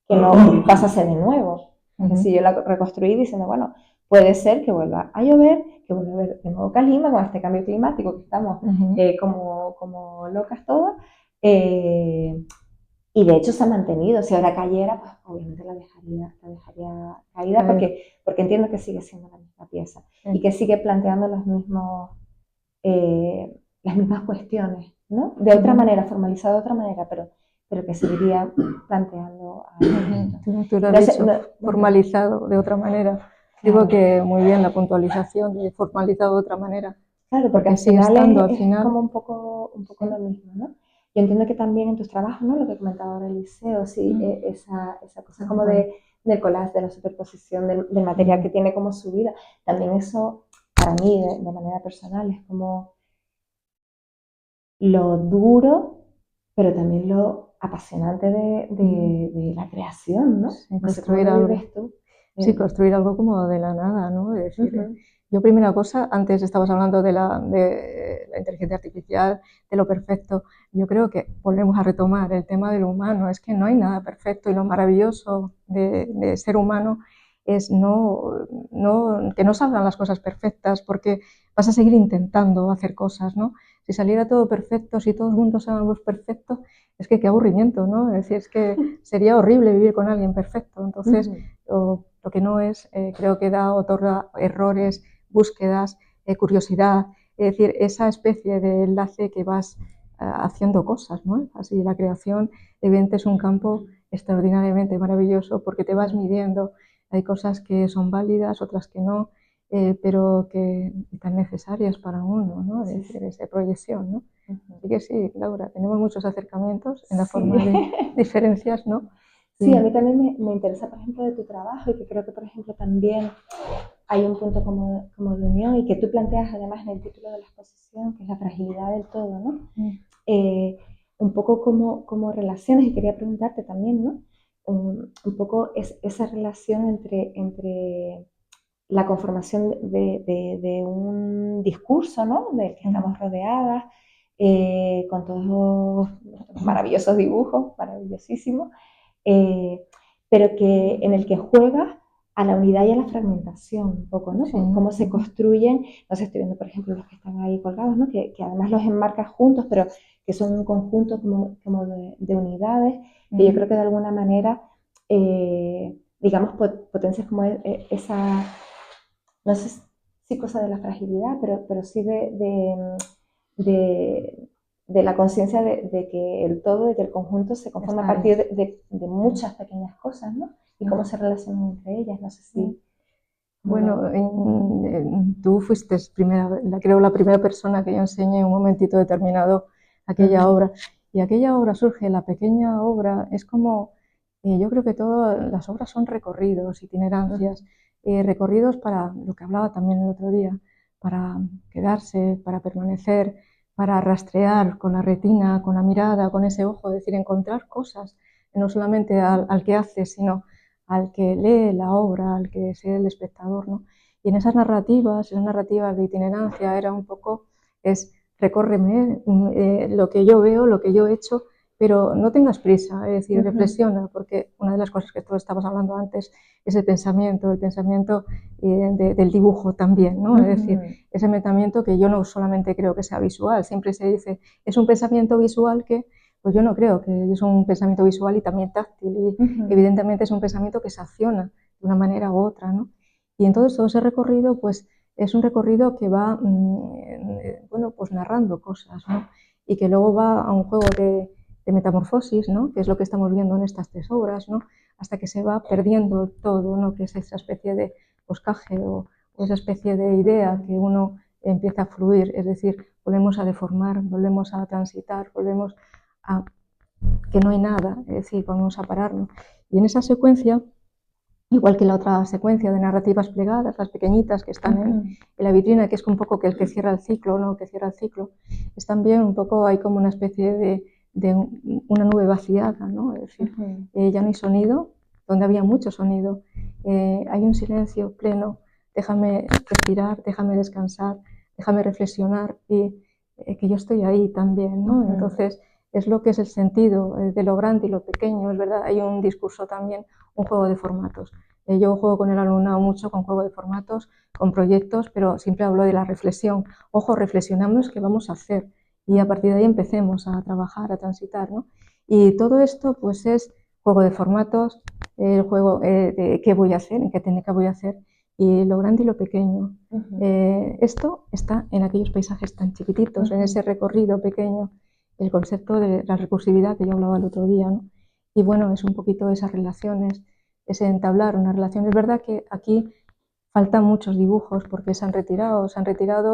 que no pasase de nuevo. Es decir, yo la reconstruí diciendo, bueno, puede ser que vuelva a llover, que vuelva a haber de nuevo calima con este cambio climático, que estamos como locas todas. Y de hecho se ha mantenido. Si ahora cayera, pues obviamente la dejaría caída, porque entiendo que sigue siendo la misma pieza, y que sigue planteando las mismas cuestiones, ¿no? De otra manera, formalizada de otra manera, pero que seguiría planteando. Tú lo has dicho, formalizado de otra manera. Claro. Digo que muy bien la puntualización, y formalizado de otra manera. Claro, porque al final es como un poco lo mismo, ¿no? Yo entiendo que también en tus trabajos, ¿no? Lo que comentaba ahora Eliseo, sí, esa cosa como del collage, de la superposición del material que tiene como su vida. También eso, para mí, de manera personal, es como lo duro, pero también lo apasionante de la creación, ¿no? Sí, construir algo. ¿Vives tú? Sí, construir algo como de la nada, ¿no? Es decir, yo, primera cosa, antes estabas hablando de la inteligencia artificial, de lo perfecto. Yo creo que volvemos a retomar el tema de lo humano. Es que no hay nada perfecto, y lo maravilloso de ser humano es que no salgan las cosas perfectas, porque vas a seguir intentando hacer cosas, ¿no? Si saliera todo perfecto, si todos juntos éramos perfectos, es que qué aburrimiento, ¿no? Es decir, es que sería horrible vivir con alguien perfecto. Entonces, lo que no es, creo que otorga errores, búsquedas, curiosidad, es decir, esa especie de enlace que vas haciendo cosas, ¿no? Así la creación, evidentemente, es un campo extraordinariamente maravilloso, porque te vas midiendo. Hay cosas que son válidas, otras que no, pero que tan necesarias para uno, ¿no? Es decir, esa proyección, ¿no? Así que sí, Laura, tenemos muchos acercamientos en la forma de diferencias, ¿no? Sí, a mí también me interesa, por ejemplo, de tu trabajo y que creo que, por ejemplo, también hay un punto como de unión y que tú planteas además en el título de la exposición, que es la fragilidad del todo, ¿no? Un poco como relaciones, y quería preguntarte también, ¿no? Un poco esa relación entre la conformación de un discurso, ¿no? Del que estamos rodeadas, con todos los maravillosos dibujos, maravillosísimos, pero que en el que juega a la unidad y a la fragmentación un poco, ¿no? Sí. Cómo se construyen, no sé, estoy viendo por ejemplo los que están ahí colgados, ¿no? Que además los enmarcas juntos, pero que son un conjunto como de unidades, que yo creo que de alguna manera, digamos, potencias como esa, no sé si cosa de la fragilidad, pero sí de, de la conciencia de que el todo, de que el conjunto se conforma a partir de muchas pequeñas cosas, ¿no? Y cómo se relacionan entre ellas, no sé si... Bueno, tú fuiste creo la primera persona que yo enseñé en un momentito determinado aquella obra. Y aquella obra surge, la pequeña obra, es como, yo creo que todas las obras son recorridos, itinerancias, recorridos para lo que hablaba también el otro día, para quedarse, para permanecer, para rastrear con la retina, con la mirada, con ese ojo, es decir, encontrar cosas, no solamente al que hace, sino al que lee la obra, al que es el espectador, ¿no? Y en esas narrativas de itinerancia, era un poco, recórreme lo que yo veo, lo que yo he hecho, pero no tengas prisa, es decir, reflexiona, porque una de las cosas que todos estábamos hablando antes es el pensamiento del dibujo también, ¿no? Es decir, ese pensamiento que yo no solamente creo que sea visual, siempre se dice, es un pensamiento visual que... Pues yo no creo que es un pensamiento visual y también táctil, y evidentemente es un pensamiento que se acciona de una manera u otra, ¿no? Y entonces todo ese recorrido, pues es un recorrido que va, bueno, pues narrando cosas, ¿no? Y que luego va a un juego de metamorfosis, ¿no? Que es lo que estamos viendo en estas tres obras, ¿no? Hasta que se va perdiendo todo, ¿no? Que es esa especie de boscaje o esa especie de idea que uno empieza a fluir, es decir, volvemos a deformar, volvemos a transitar, volvemos a que no hay nada, es decir, vamos a pararnos. Y en esa secuencia, igual que la otra secuencia de narrativas plegadas, las pequeñitas que están en la vitrina, que es un poco que el que cierra el ciclo, ¿no? Que cierra el ciclo, es también un poco, hay como una especie de una nube vaciada, ¿no? Es decir, ya no hay sonido, donde había mucho sonido, hay un silencio pleno, déjame respirar, déjame descansar, déjame reflexionar y que yo estoy ahí también, ¿no? Entonces, es lo que es el sentido de lo grande y lo pequeño, es verdad, hay un discurso también, un juego de formatos. Yo juego con el alumnado mucho con juego de formatos, con proyectos, pero siempre hablo de la reflexión. Ojo, reflexionamos qué vamos a hacer y a partir de ahí empecemos a trabajar, a transitar, ¿no? Y todo esto pues es juego de formatos, el juego de qué voy a hacer, en qué técnica voy a hacer, y lo grande y lo pequeño. Esto está en aquellos paisajes tan chiquititos, en ese recorrido pequeño, el concepto de la recursividad que yo hablaba el otro día, ¿no? Y bueno, es un poquito esas relaciones, ese entablar una relación. Es verdad que aquí faltan muchos dibujos porque se han retirado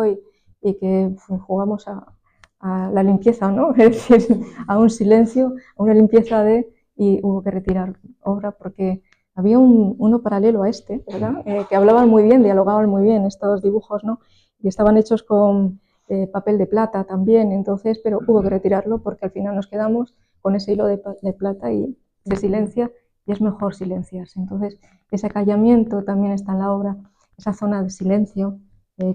y que jugamos a la limpieza, ¿no? Es decir, a un silencio, a una limpieza y hubo que retirar obra porque había uno paralelo a este, ¿verdad? Que hablaban muy bien, dialogaban muy bien estos dibujos, ¿no? Y estaban hechos con papel de plata también, entonces, pero hubo que retirarlo porque al final nos quedamos con ese hilo de plata y se silencia y es mejor silenciarse. Entonces, ese acallamiento también está en la obra, esa zona de silencio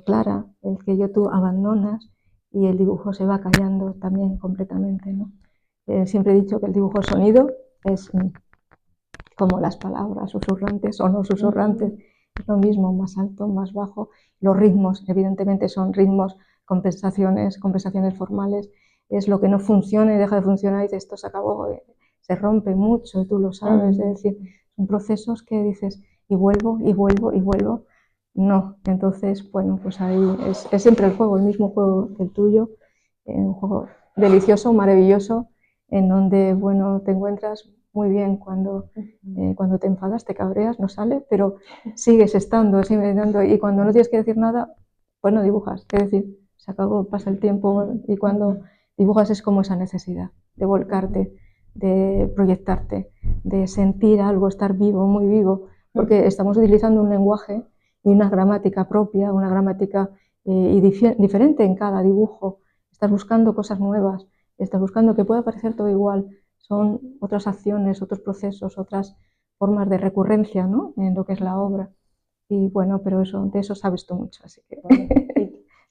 clara, el que tú abandonas y el dibujo se va callando también completamente, ¿no? Siempre he dicho que el dibujo sonido es como las palabras, susurrantes o no susurrantes, es lo mismo, más alto, más bajo. Los ritmos, evidentemente, son ritmos, compensaciones formales, es lo que no funciona y deja de funcionar y dices, esto se acabó, se rompe mucho, tú lo sabes, es decir, son procesos que dices, y vuelvo, y vuelvo, y vuelvo, no, entonces, bueno, pues ahí es siempre el juego, el mismo juego que el tuyo, un juego delicioso, maravilloso, en donde, bueno, te encuentras muy bien cuando te enfadas, te cabreas, no sale, pero sigues estando, y cuando no tienes que decir nada, pues no dibujas, es decir, se acabó, pasa el tiempo y cuando dibujas es como esa necesidad de volcarte de proyectarte, de sentir algo, estar vivo, muy vivo, porque estamos utilizando un lenguaje y una gramática propia, una gramática diferente en cada dibujo. Estás buscando cosas nuevas, estás buscando que pueda parecer todo igual. Son otras acciones, otros procesos, otras formas de recurrencia, ¿no?, en lo que es la obra. Y bueno, pero eso, de eso sabes tú mucho, así que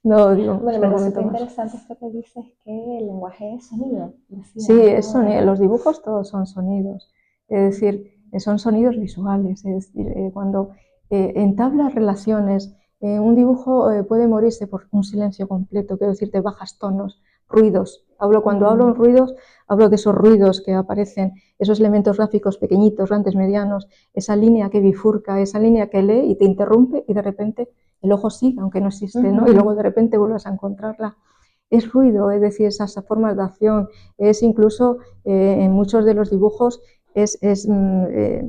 no digo. Bueno, me resulta interesante esto que dices, que el lenguaje es sonido. Sí, es sonido. Los dibujos todos son sonidos, es decir, son sonidos visuales. Es decir, cuando entablas relaciones, un dibujo puede morirse por un silencio completo, quiero decir, de bajos tonos, ruidos. Cuando hablo en ruidos, hablo de esos ruidos que aparecen, esos elementos gráficos pequeñitos, grandes, medianos, esa línea que bifurca, esa línea que lee y te interrumpe y de repente el ojo sigue, aunque no existe, ¿no? Y luego de repente vuelves a encontrarla. Es ruido, es decir, esas formas de acción, es incluso en muchos de los dibujos es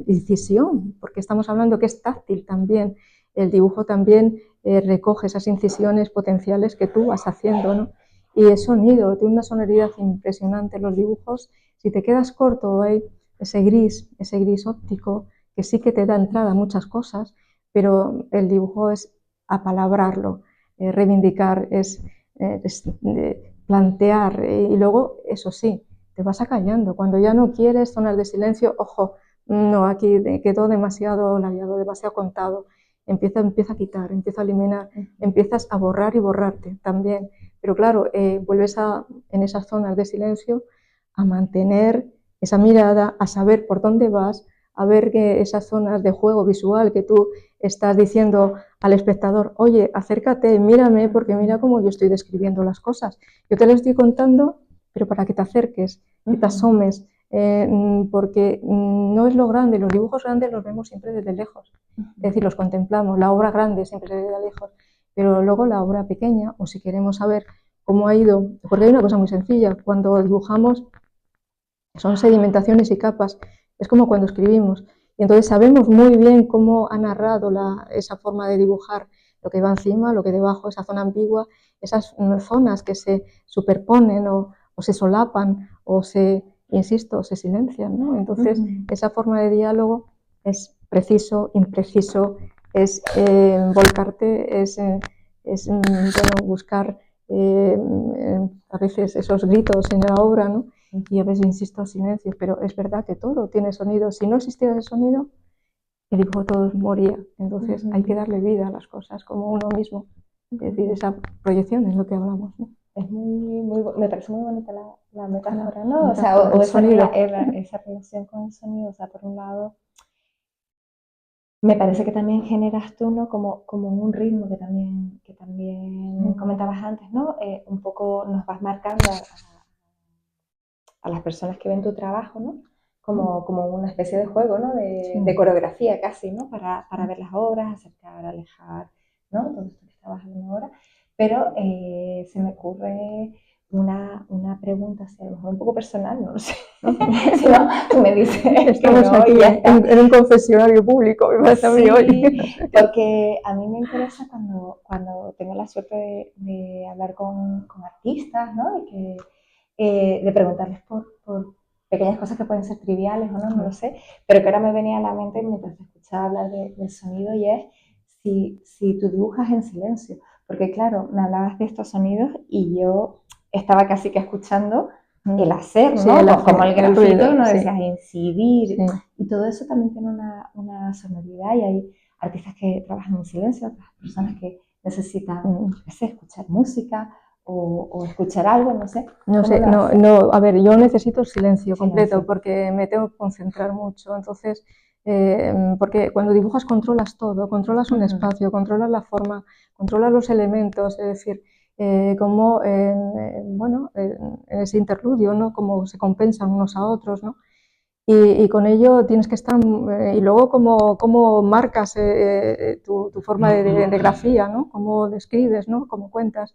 incisión, porque estamos hablando que es táctil también. El dibujo también recoge esas incisiones potenciales que tú vas haciendo, ¿no? Y es sonido, tiene una sonoridad impresionante los dibujos. Si te quedas corto, hay ese gris óptico, que sí que te da entrada a muchas cosas, pero el dibujo es apalabrarlo, reivindicar, es plantear, y luego, eso sí, te vas acallando. Cuando ya no quieres zonas de silencio, ojo, no, aquí quedó demasiado labiado, demasiado contado. Empieza a quitar, empieza a eliminar, empiezas a borrar y borrarte también. Pero claro, vuelves en esas zonas de silencio a mantener esa mirada, a saber por dónde vas, a ver que esas zonas de juego visual que tú estás diciendo al espectador, oye, acércate, mírame, porque mira cómo yo estoy describiendo las cosas. Yo te lo estoy contando, pero para que te acerques, que te asomes, porque no es lo grande, los dibujos grandes los vemos siempre desde lejos, es decir, los contemplamos, la obra grande siempre se ve desde lejos, pero luego la obra pequeña, o si queremos saber cómo ha ido, porque hay una cosa muy sencilla, cuando dibujamos son sedimentaciones y capas, es como cuando escribimos, y entonces sabemos muy bien cómo ha narrado esa forma de dibujar, lo que va encima, lo que debajo, esa zona ambigua, esas zonas que se superponen o se solapan o insisto, se silencian, ¿no? Entonces esa forma de diálogo es preciso, impreciso, es volcarte, es bueno, buscar a veces esos gritos en la obra, ¿no? Y a veces insisto silencio, pero es verdad que todo tiene sonido. Si no existiera ese sonido, el dibujo todo moría. Entonces hay que darle vida a las cosas como uno mismo. Es decir, esa proyección es lo que hablamos, ¿no? Es me parece muy bonita la metáfora, ¿no? O sea, esa relación con el sonido. O sea, por un lado, me parece que también generas tú, ¿no? Como un ritmo que también comentabas antes, ¿no? Un poco nos vas marcando a las personas que ven tu trabajo, ¿no? Como una especie de juego, ¿no? De coreografía casi, ¿no? Para ver las obras, acercar, alejar, ¿no? Todo esto que estabas hablando ahora. Pero se me ocurre una pregunta, así, a lo mejor un poco personal, no lo sé. Si no, tú me dices. Estamos aquí en un confesionario público, me parece a mí hoy. Porque a mí me interesa cuando tengo la suerte de hablar con artistas, ¿no? De preguntarles por pequeñas cosas que pueden ser triviales o no lo sé, pero que ahora me venía a la mente mientras te escuchaba hablar del sonido, y es si tú dibujas en silencio, porque claro, me hablabas de estos sonidos y yo estaba casi que escuchando el hacer, ¿no? Sí, como el grafito, ruido, ¿no? Sí. Decías incidir, y todo eso también tiene una sonoridad, y hay artistas que trabajan en silencio, otras personas que necesitan, no sé, escuchar música o escuchar algo, no sé. No sé, a ver, yo necesito silencio completo porque me tengo que concentrar mucho, entonces, porque cuando dibujas controlas todo, controlas un espacio, controlas la forma, controlas los elementos, es decir, cómo, bueno, en ese interludio, ¿no? Cómo se compensan unos a otros, ¿no? Y con ello tienes que estar, y luego cómo marcas tu forma de grafía, ¿no? Cómo describes, ¿no? Cómo cuentas.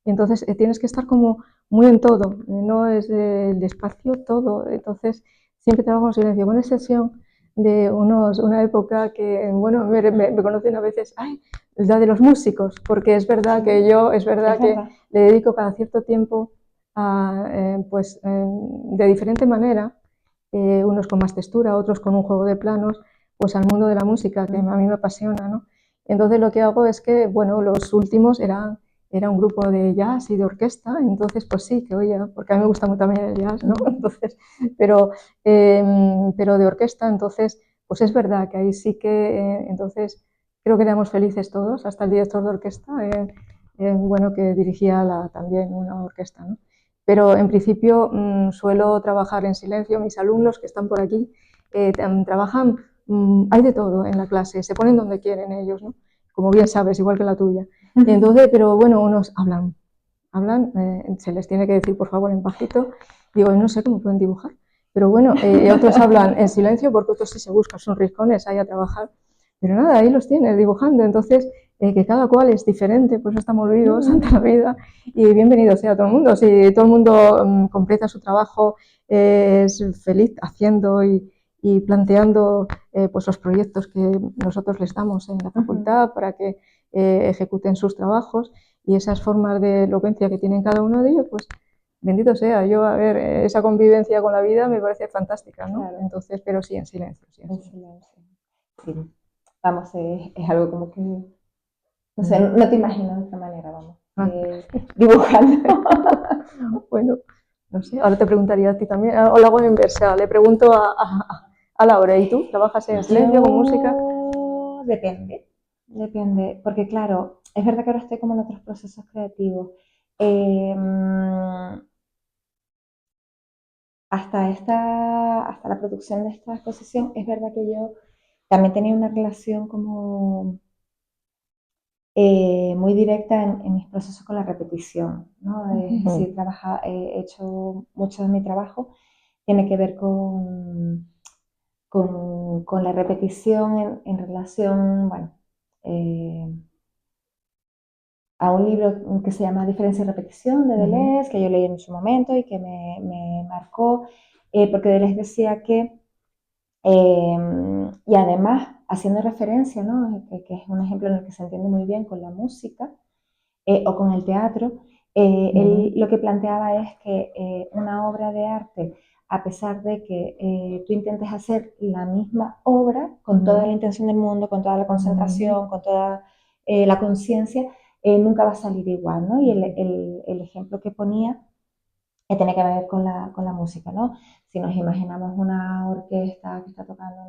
Y entonces tienes que estar como muy en todo, no es el espacio todo. Entonces siempre trabajo en silencio, con excepción de una época que, bueno, me conocen a veces, ¡ay! La de los músicos, porque es verdad que le dedico cada cierto tiempo a, pues, de diferente manera. unos con más textura, otros con un juego de planos, pues al mundo de la música, que a mí me apasiona, ¿no? Entonces lo que hago es que, bueno, los últimos era un grupo de jazz y de orquesta, entonces pues sí, que oye, porque a mí me gusta mucho también el jazz, ¿no? Entonces, pero de orquesta, entonces, pues es verdad que ahí sí que, entonces, creo que éramos felices todos, hasta el director de orquesta, bueno, que dirigía también una orquesta, ¿no? Pero en principio suelo trabajar en silencio, mis alumnos que están por aquí trabajan, hay de todo en la clase, se ponen donde quieren ellos, ¿no? Como bien sabes, igual que la tuya. Y entonces, pero bueno, unos hablan, se les tiene que decir por favor en bajito, digo, no sé cómo pueden dibujar, pero bueno, otros hablan en silencio porque otros sí se buscan sus rincones ahí a trabajar, pero nada, ahí los tienes dibujando, entonces que cada cual es diferente, pues estamos vivos ante la vida y bienvenido sea todo el mundo, si todo el mundo completa su trabajo, es feliz haciendo y planteando pues los proyectos que nosotros les damos en la facultad para que ejecuten sus trabajos y esas formas de elocuencia que tienen cada uno de ellos, pues bendito sea. Yo, a ver, esa convivencia con la vida me parece fantástica, ¿no? Claro. Entonces, pero sí, en silencio. Sí, En silencio. Sí. Vamos, es algo como que, no sé, no te imaginas de otra manera, vamos, dibujando. Bueno, no sé, ahora te preguntaría a ti también, o lo hago en inversa, le pregunto a Laura, ¿y tú? ¿Trabajas en silencio con música? Depende, porque claro, es verdad que ahora estoy como en otros procesos creativos. Hasta la producción de esta exposición, es verdad que yo también tenía una relación como muy directa en mis procesos con la repetición, ¿no? Es decir, he hecho mucho de mi trabajo, tiene que ver con la repetición en relación, bueno, a un libro que se llama Diferencia y Repetición de Deleuze, que yo leí en su momento y que me marcó, porque Deleuze decía que, y además haciendo referencia, ¿no? que es un ejemplo en el que se entiende muy bien con la música o con el teatro, él lo que planteaba es que una obra de arte, a pesar de que tú intentes hacer la misma obra con toda la intención del mundo, con toda la concentración, con toda la conciencia, nunca va a salir igual, ¿no? Y el ejemplo que ponía tiene que ver con la música, ¿no? Si nos imaginamos una orquesta que está tocando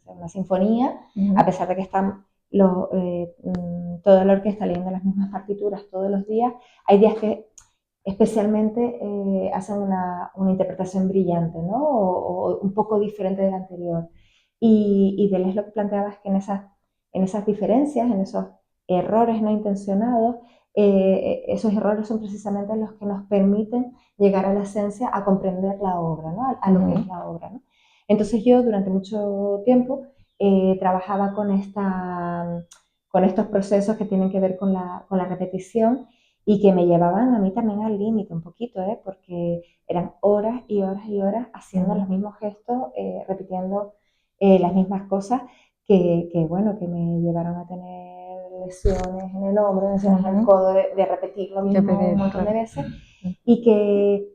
una sinfonía, a pesar de que están toda la orquesta leyendo las mismas partituras todos los días, hay días que especialmente hacen una interpretación brillante, ¿no? O un poco diferente de la anterior. Y Deleuze lo que planteaba es que en esas diferencias, en esos errores no intencionados, esos errores son precisamente los que nos permiten llegar a la esencia, a comprender la obra, ¿no? A lo que es la obra, ¿no? Entonces yo durante mucho tiempo trabajaba con estos procesos que tienen que ver con la repetición y que me llevaban a mí también al límite un poquito, porque eran horas y horas y horas haciendo los mismos gestos, repitiendo las mismas cosas bueno, que me llevaron a tener lesiones en el hombro, lesiones en el codo, de repetir lo mismo un montón de veces, y que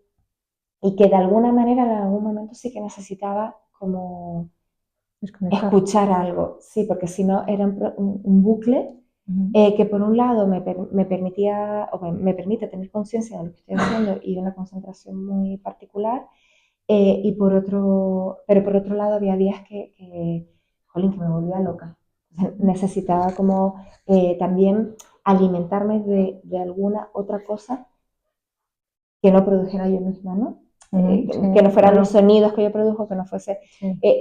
de alguna manera, en algún momento sí que necesitaba como escuchar algo, sí, porque si no era un bucle que por un lado me permitía, o me permite tener conciencia de lo que estoy haciendo y una concentración muy particular, pero por otro lado había días jolín, que me volvía loca. Necesitaba como también alimentarme de alguna otra cosa que no produjera yo misma, ¿no? Sí, que no fueran los sonidos que yo produjo, que no fuesen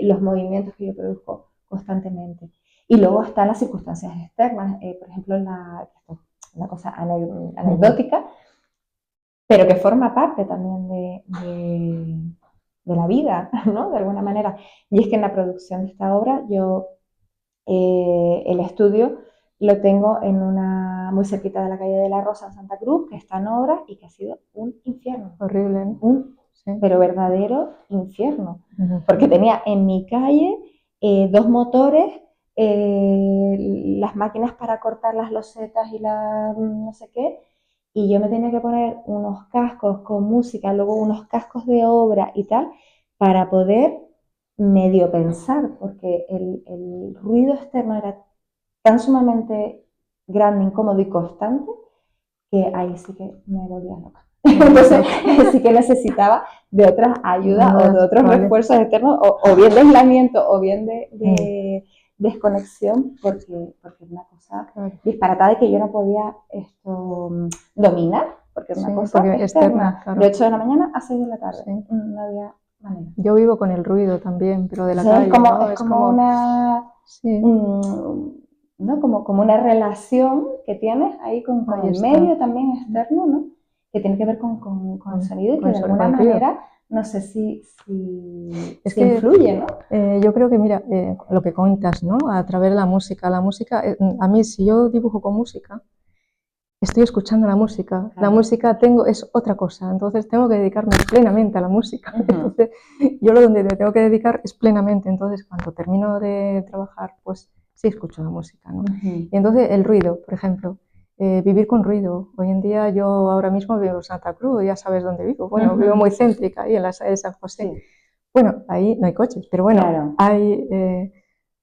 los movimientos que yo produzco constantemente. Y luego están las circunstancias externas, por ejemplo, una cosa anecdótica, pero que forma parte también de la vida, ¿no? De alguna manera. Y es que en la producción de esta obra, yo el estudio lo tengo muy cerquita de la calle de la Rosa en Santa Cruz, que está en obra y que ha sido un infierno. Horrible, ¿no? Pero verdadero infierno. Porque tenía en mi calle 2 motores, las máquinas para cortar las losetas y no sé qué, y yo me tenía que poner unos cascos con música, luego unos cascos de obra y tal, para poder medio pensar, porque el ruido externo era tan sumamente grande, incómodo y constante que ahí sí que me volvía loca. Entonces sí que necesitaba de otras ayudas o de otros refuerzos externos, o bien de aislamiento o bien de desconexión, porque era una cosa disparatada y que yo no podía dominar, porque era una cosa externa. Claro. De 8 de la mañana a 6 de la tarde, no había manera. Yo vivo con el ruido también, pero de la calle, ¿no? Es como una... ¿no? Como una relación que tienes ahí con el medio también externo, ¿no? Que tiene que ver con el sonido y que de alguna manera, no sé si influye, ¿no? Yo creo que, mira, lo que cuentas, ¿no? A través de la música, a mí si yo dibujo con música, estoy escuchando la música, la música es otra cosa, entonces tengo que dedicarme plenamente a la música, entonces yo donde me tengo que dedicar es plenamente, entonces cuando termino de trabajar, pues sí escucho la música, ¿no? Y entonces el ruido, por ejemplo, vivir con ruido. Hoy en día yo ahora mismo vivo en Santa Cruz, ya sabes dónde vivo, bueno, vivo muy céntrica, ahí en la sala de San José. Sí. Bueno, ahí no hay coches, pero bueno, hay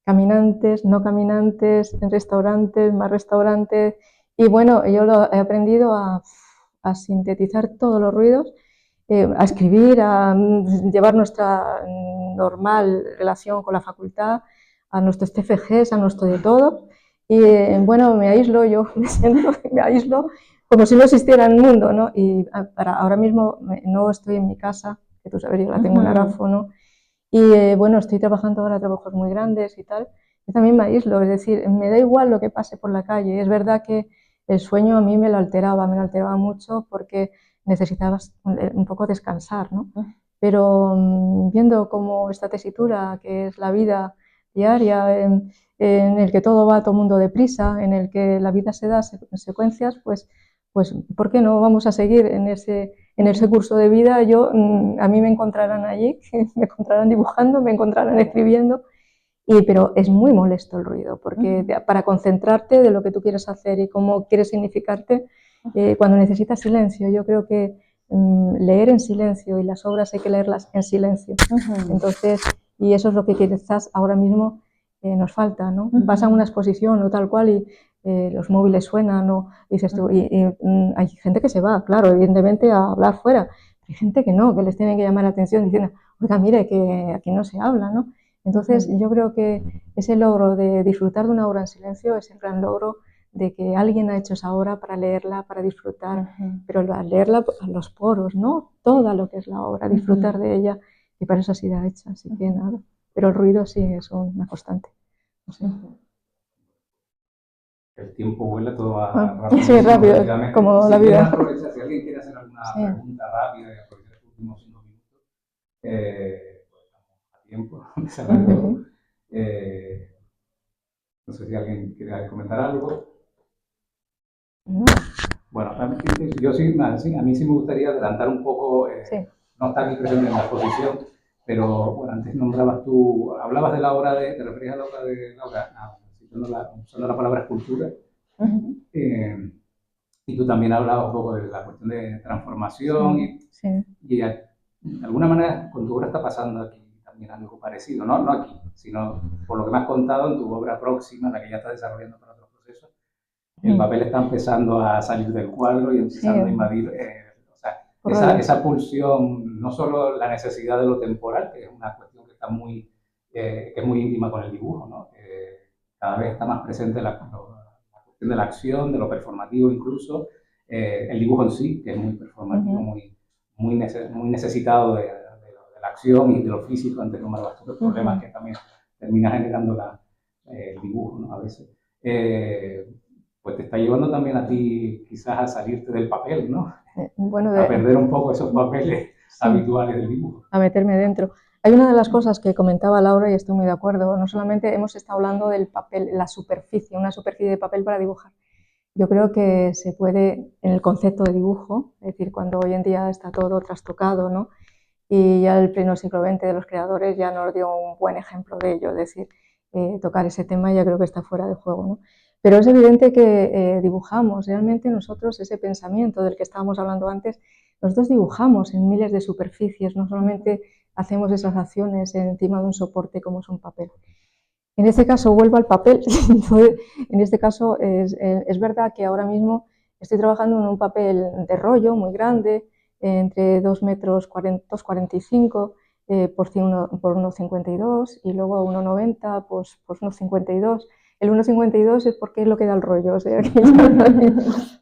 caminantes, no caminantes, en restaurantes, más restaurantes, y bueno, yo he aprendido a sintetizar todos los ruidos, a escribir, a llevar nuestra normal relación con la facultad, a nuestros TFGs, a nuestro de todo. Y bueno, me aíslo, yo me aíslo como si no existiera el mundo, ¿no? Y ahora mismo no estoy en mi casa, que tú sabes, yo la tengo en Arafo, ¿no? Y bueno, estoy trabajando ahora trabajos muy grandes y tal. Yo también me aíslo, es decir, me da igual lo que pase por la calle. Es verdad que el sueño a mí me lo alteraba mucho porque necesitaba un poco descansar, ¿no? Pero viendo como esta tesitura, que es la vida diaria, en el que todo va a todo mundo deprisa, en el que la vida se da en secuencias, pues ¿por qué no vamos a seguir en ese curso de vida? A mí me encontrarán allí, me encontrarán dibujando, me encontrarán escribiendo, pero es muy molesto el ruido, porque para concentrarte de lo que tú quieres hacer y cómo quieres significarte, cuando necesitas silencio, yo creo que leer en silencio, y las obras hay que leerlas en silencio. Entonces, y eso es lo que quizás ahora mismo nos falta, ¿no? Vas a una exposición o tal cual y los móviles suenan, ¿no? Dices tú, y hay gente que se va, claro, evidentemente a hablar fuera, pero hay gente que no, que les tiene que llamar la atención diciendo, oiga, mire, que aquí no se habla, ¿no? Entonces yo creo que ese logro de disfrutar de una obra en silencio es el gran logro de que alguien ha hecho esa obra para leerla, para disfrutar, pero al leerla a los poros, ¿no? Toda lo que es la obra, disfrutar de ella, y para eso ha sido hecha, así que nada. Pero el ruido sí es una constante. No sé. El tiempo vuela, todo va rápido. Sí, rápido, como la vida. Si alguien quiere hacer alguna pregunta rápida y aprovechar los últimos 5 minutos, pues estamos a tiempo de cerrar todo. No sé si alguien quiere comentar algo. No. Bueno, a mí sí me gustaría adelantar un poco, no está aquí presente en la exposición, pero bueno, antes hablabas de la obra te referías a la obra de Laura, usando la palabra escultura, y tú también hablabas un poco de la cuestión de transformación, y de alguna manera con tu obra está pasando aquí también algo parecido, no aquí, sino por lo que me has contado en tu obra próxima, la que ya estás desarrollando para otros procesos. El papel está empezando a salir del cuadro y empezando a invadir, esa pulsión, no solo la necesidad de lo temporal, que es una cuestión que que es muy íntima con el dibujo, ¿no? Cada vez está más presente la cuestión de la acción, de lo performativo incluso, el dibujo en sí, que es muy performativo, muy necesitado de la acción y de lo físico ante el número de los problemas que también termina generando el dibujo, ¿no? A veces. Pues te está llevando también a ti quizás a salirte del papel, ¿no? A perder un poco esos papeles habituales del dibujo. A meterme dentro. Hay una de las cosas que comentaba Laura y estoy muy de acuerdo, no solamente hemos estado hablando del papel, la superficie, una superficie de papel para dibujar. Yo creo que se puede, en el concepto de dibujo, es decir, cuando hoy en día está todo trastocado, ¿no? Y ya el pleno siglo XX de los creadores ya nos dio un buen ejemplo de ello, es decir, tocar ese tema ya creo que está fuera de juego, ¿no? Pero es evidente que dibujamos, realmente nosotros ese pensamiento del que estábamos hablando antes, nosotros dibujamos en miles de superficies, no solamente hacemos esas acciones encima de un soporte como es un papel. En este caso vuelvo al papel, entonces, en este caso es verdad que ahora mismo estoy trabajando en un papel de rollo muy grande, entre 2 metros 2,45 por 1,52 y luego 1,90 pues 1,52. El 1,52 es porque es lo que da el rollo, o sea, que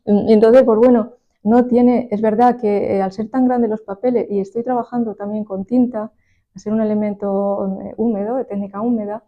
entonces pues bueno, no tiene, es verdad que al ser tan grandes los papeles y estoy trabajando también con tinta, al ser un elemento húmedo, de técnica húmeda,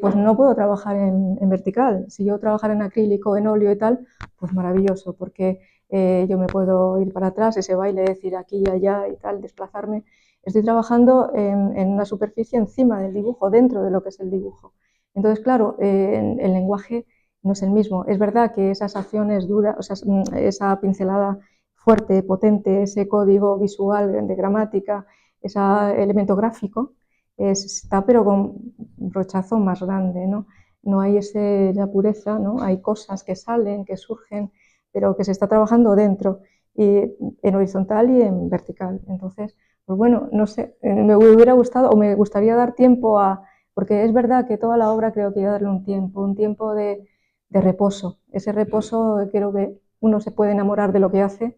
pues no puedo trabajar en vertical. Si yo trabajara en acrílico, en óleo y tal, pues maravilloso, porque yo me puedo ir para atrás, ese baile, decir aquí y allá y tal, desplazarme. Estoy trabajando en una superficie encima del dibujo, dentro de lo que es el dibujo. Entonces, claro, el lenguaje no es el mismo. Es verdad que esas acciones duras, o sea, esa pincelada fuerte, potente, ese código visual de gramática, ese elemento gráfico, está pero con un rechazo más grande, ¿no? No hay esa pureza, ¿no? Hay cosas que salen, que surgen, pero que se está trabajando dentro, y en horizontal y en vertical. Entonces, pues bueno, no sé, me hubiera gustado o me gustaría dar tiempo a, porque es verdad que toda la obra creo que hay que darle un tiempo de reposo. Ese reposo creo que uno se puede enamorar de lo que hace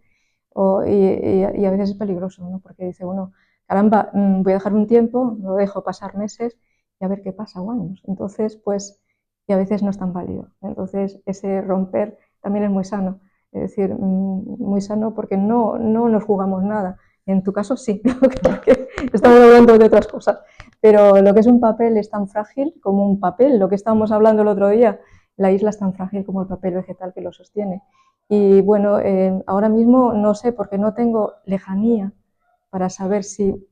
y a veces es peligroso, ¿no? Porque dice, bueno, caramba, voy a dejar un tiempo, lo dejo pasar meses y a ver qué pasa, o años. Entonces, pues, y a veces no es tan válido. Entonces, ese romper también es muy sano. Es decir, muy sano porque no nos jugamos nada. En tu caso sí, porque estamos hablando de otras cosas. Pero lo que es un papel es tan frágil como un papel. Lo que estábamos hablando el otro día, la isla es tan frágil como el papel vegetal que lo sostiene. Y bueno, ahora mismo no sé, porque no tengo lejanía para saber si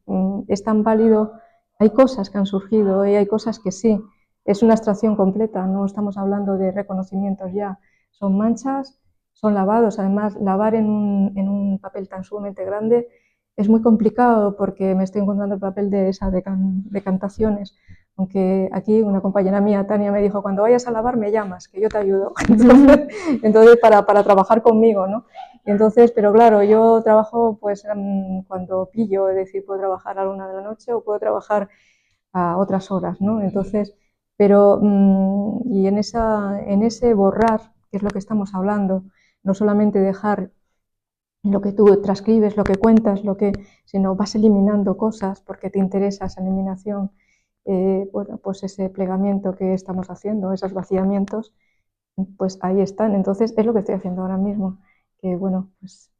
es tan válido. Hay cosas que han surgido y hay cosas que sí. Es una abstracción completa, no estamos hablando de reconocimientos ya. Son manchas, son lavados. Además, lavar en un papel tan sumamente grande es muy complicado porque me estoy encontrando el papel de esas decantaciones. Aunque aquí una compañera mía, Tania, me dijo, cuando vayas a lavar me llamas, que yo te ayudo. Entonces para trabajar conmigo, ¿no? Entonces, pero claro, yo trabajo pues cuando pillo, es decir, puedo trabajar a la 1 de la noche o puedo trabajar a otras horas, ¿no? Entonces, pero, y en ese borrar, que es lo que estamos hablando, no solamente dejar lo que tú transcribes, lo que cuentas, sino vas eliminando cosas porque te interesa esa eliminación, bueno, pues ese plegamiento que estamos haciendo, esos vaciamientos, pues ahí están. Entonces, es lo que estoy haciendo ahora mismo, que bueno, pues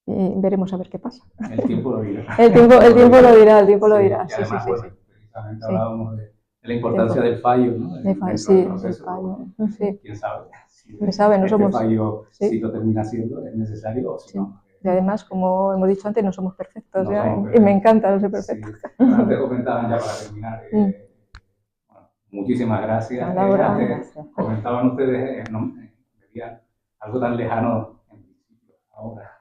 veremos a ver qué pasa. El tiempo lo dirá. El tiempo lo dirá, el tiempo lo Sí, dirá. y Sí, sí, además, sí, bueno, sí. precisamente Sí. hablábamos de la importancia del fallo, ¿no? Dentro del Sí, proceso. fallo. Sí. Quién sabe si Quién sabe, no este somos. fallo, Sí. si lo termina siendo, es necesario o si Sí. no. Y además, como hemos dicho antes, no somos perfectos, No ¿ya? somos Y me perfectos. encanta no ser perfecto. Sí. Bueno, antes comentaban ya para terminar, bueno, muchísimas gracias. A Laura. Antes Gracias. comentaban ustedes, no, veían algo tan lejano en principio ahora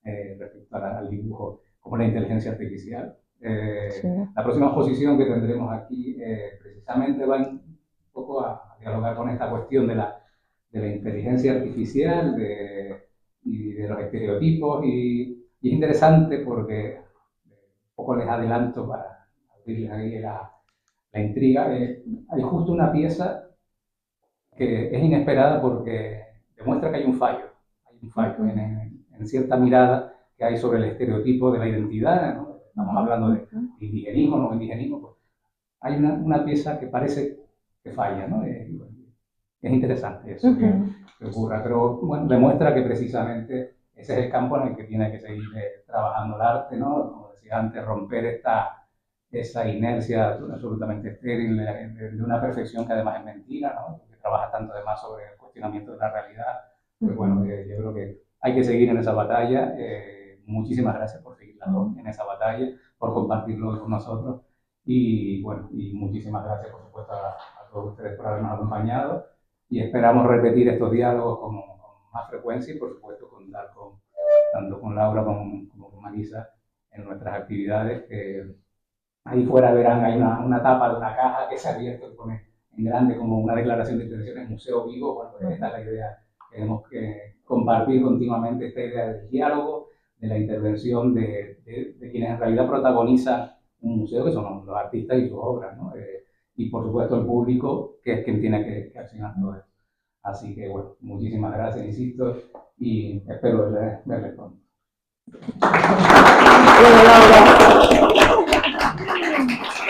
respecto al dibujo como la inteligencia artificial. Sí. La próxima exposición que tendremos aquí precisamente va un poco a dialogar con esta cuestión de la inteligencia artificial y de los estereotipos y es interesante porque un poco les adelanto para abrirles ahí la intriga. Hay justo una pieza que es inesperada porque demuestra que hay un fallo en cierta mirada que hay sobre el estereotipo de la identidad, ¿no? Estamos hablando de indigenismo, no indigenismo, pues hay una pieza que parece que falla, ¿no? Es interesante eso que ocurra, pero bueno, demuestra que precisamente ese es el campo en el que tiene que seguir trabajando el arte, ¿no? Como decía antes, romper esa inercia absolutamente estéril de una perfección que además es mentira, ¿no? Que trabaja tanto además sobre el cuestionamiento de la realidad. Pues bueno, yo creo que hay que seguir en esa batalla. Muchísimas gracias por seguir en esa batalla, por compartirlo con nosotros y bueno, y muchísimas gracias por supuesto a todos ustedes por habernos acompañado y esperamos repetir estos diálogos con más frecuencia y por supuesto contar tanto con Laura como con Marisa en nuestras actividades. Ahí fuera verán, hay una tapa de una caja que se ha abierto y pone en grande como una declaración de intenciones, Museo Vivo. Bueno, pues esta es la idea. Tenemos que compartir continuamente esta idea del diálogo, de la intervención de quienes en realidad protagonizan un museo que son los artistas y sus obras, ¿no? Y por supuesto el público, que es quien tiene que accionar todo esto. Así que bueno, muchísimas gracias, insisto, y espero verles pronto.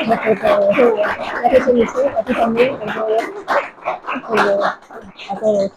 Gracias, Eliseo, a ti también, a todos.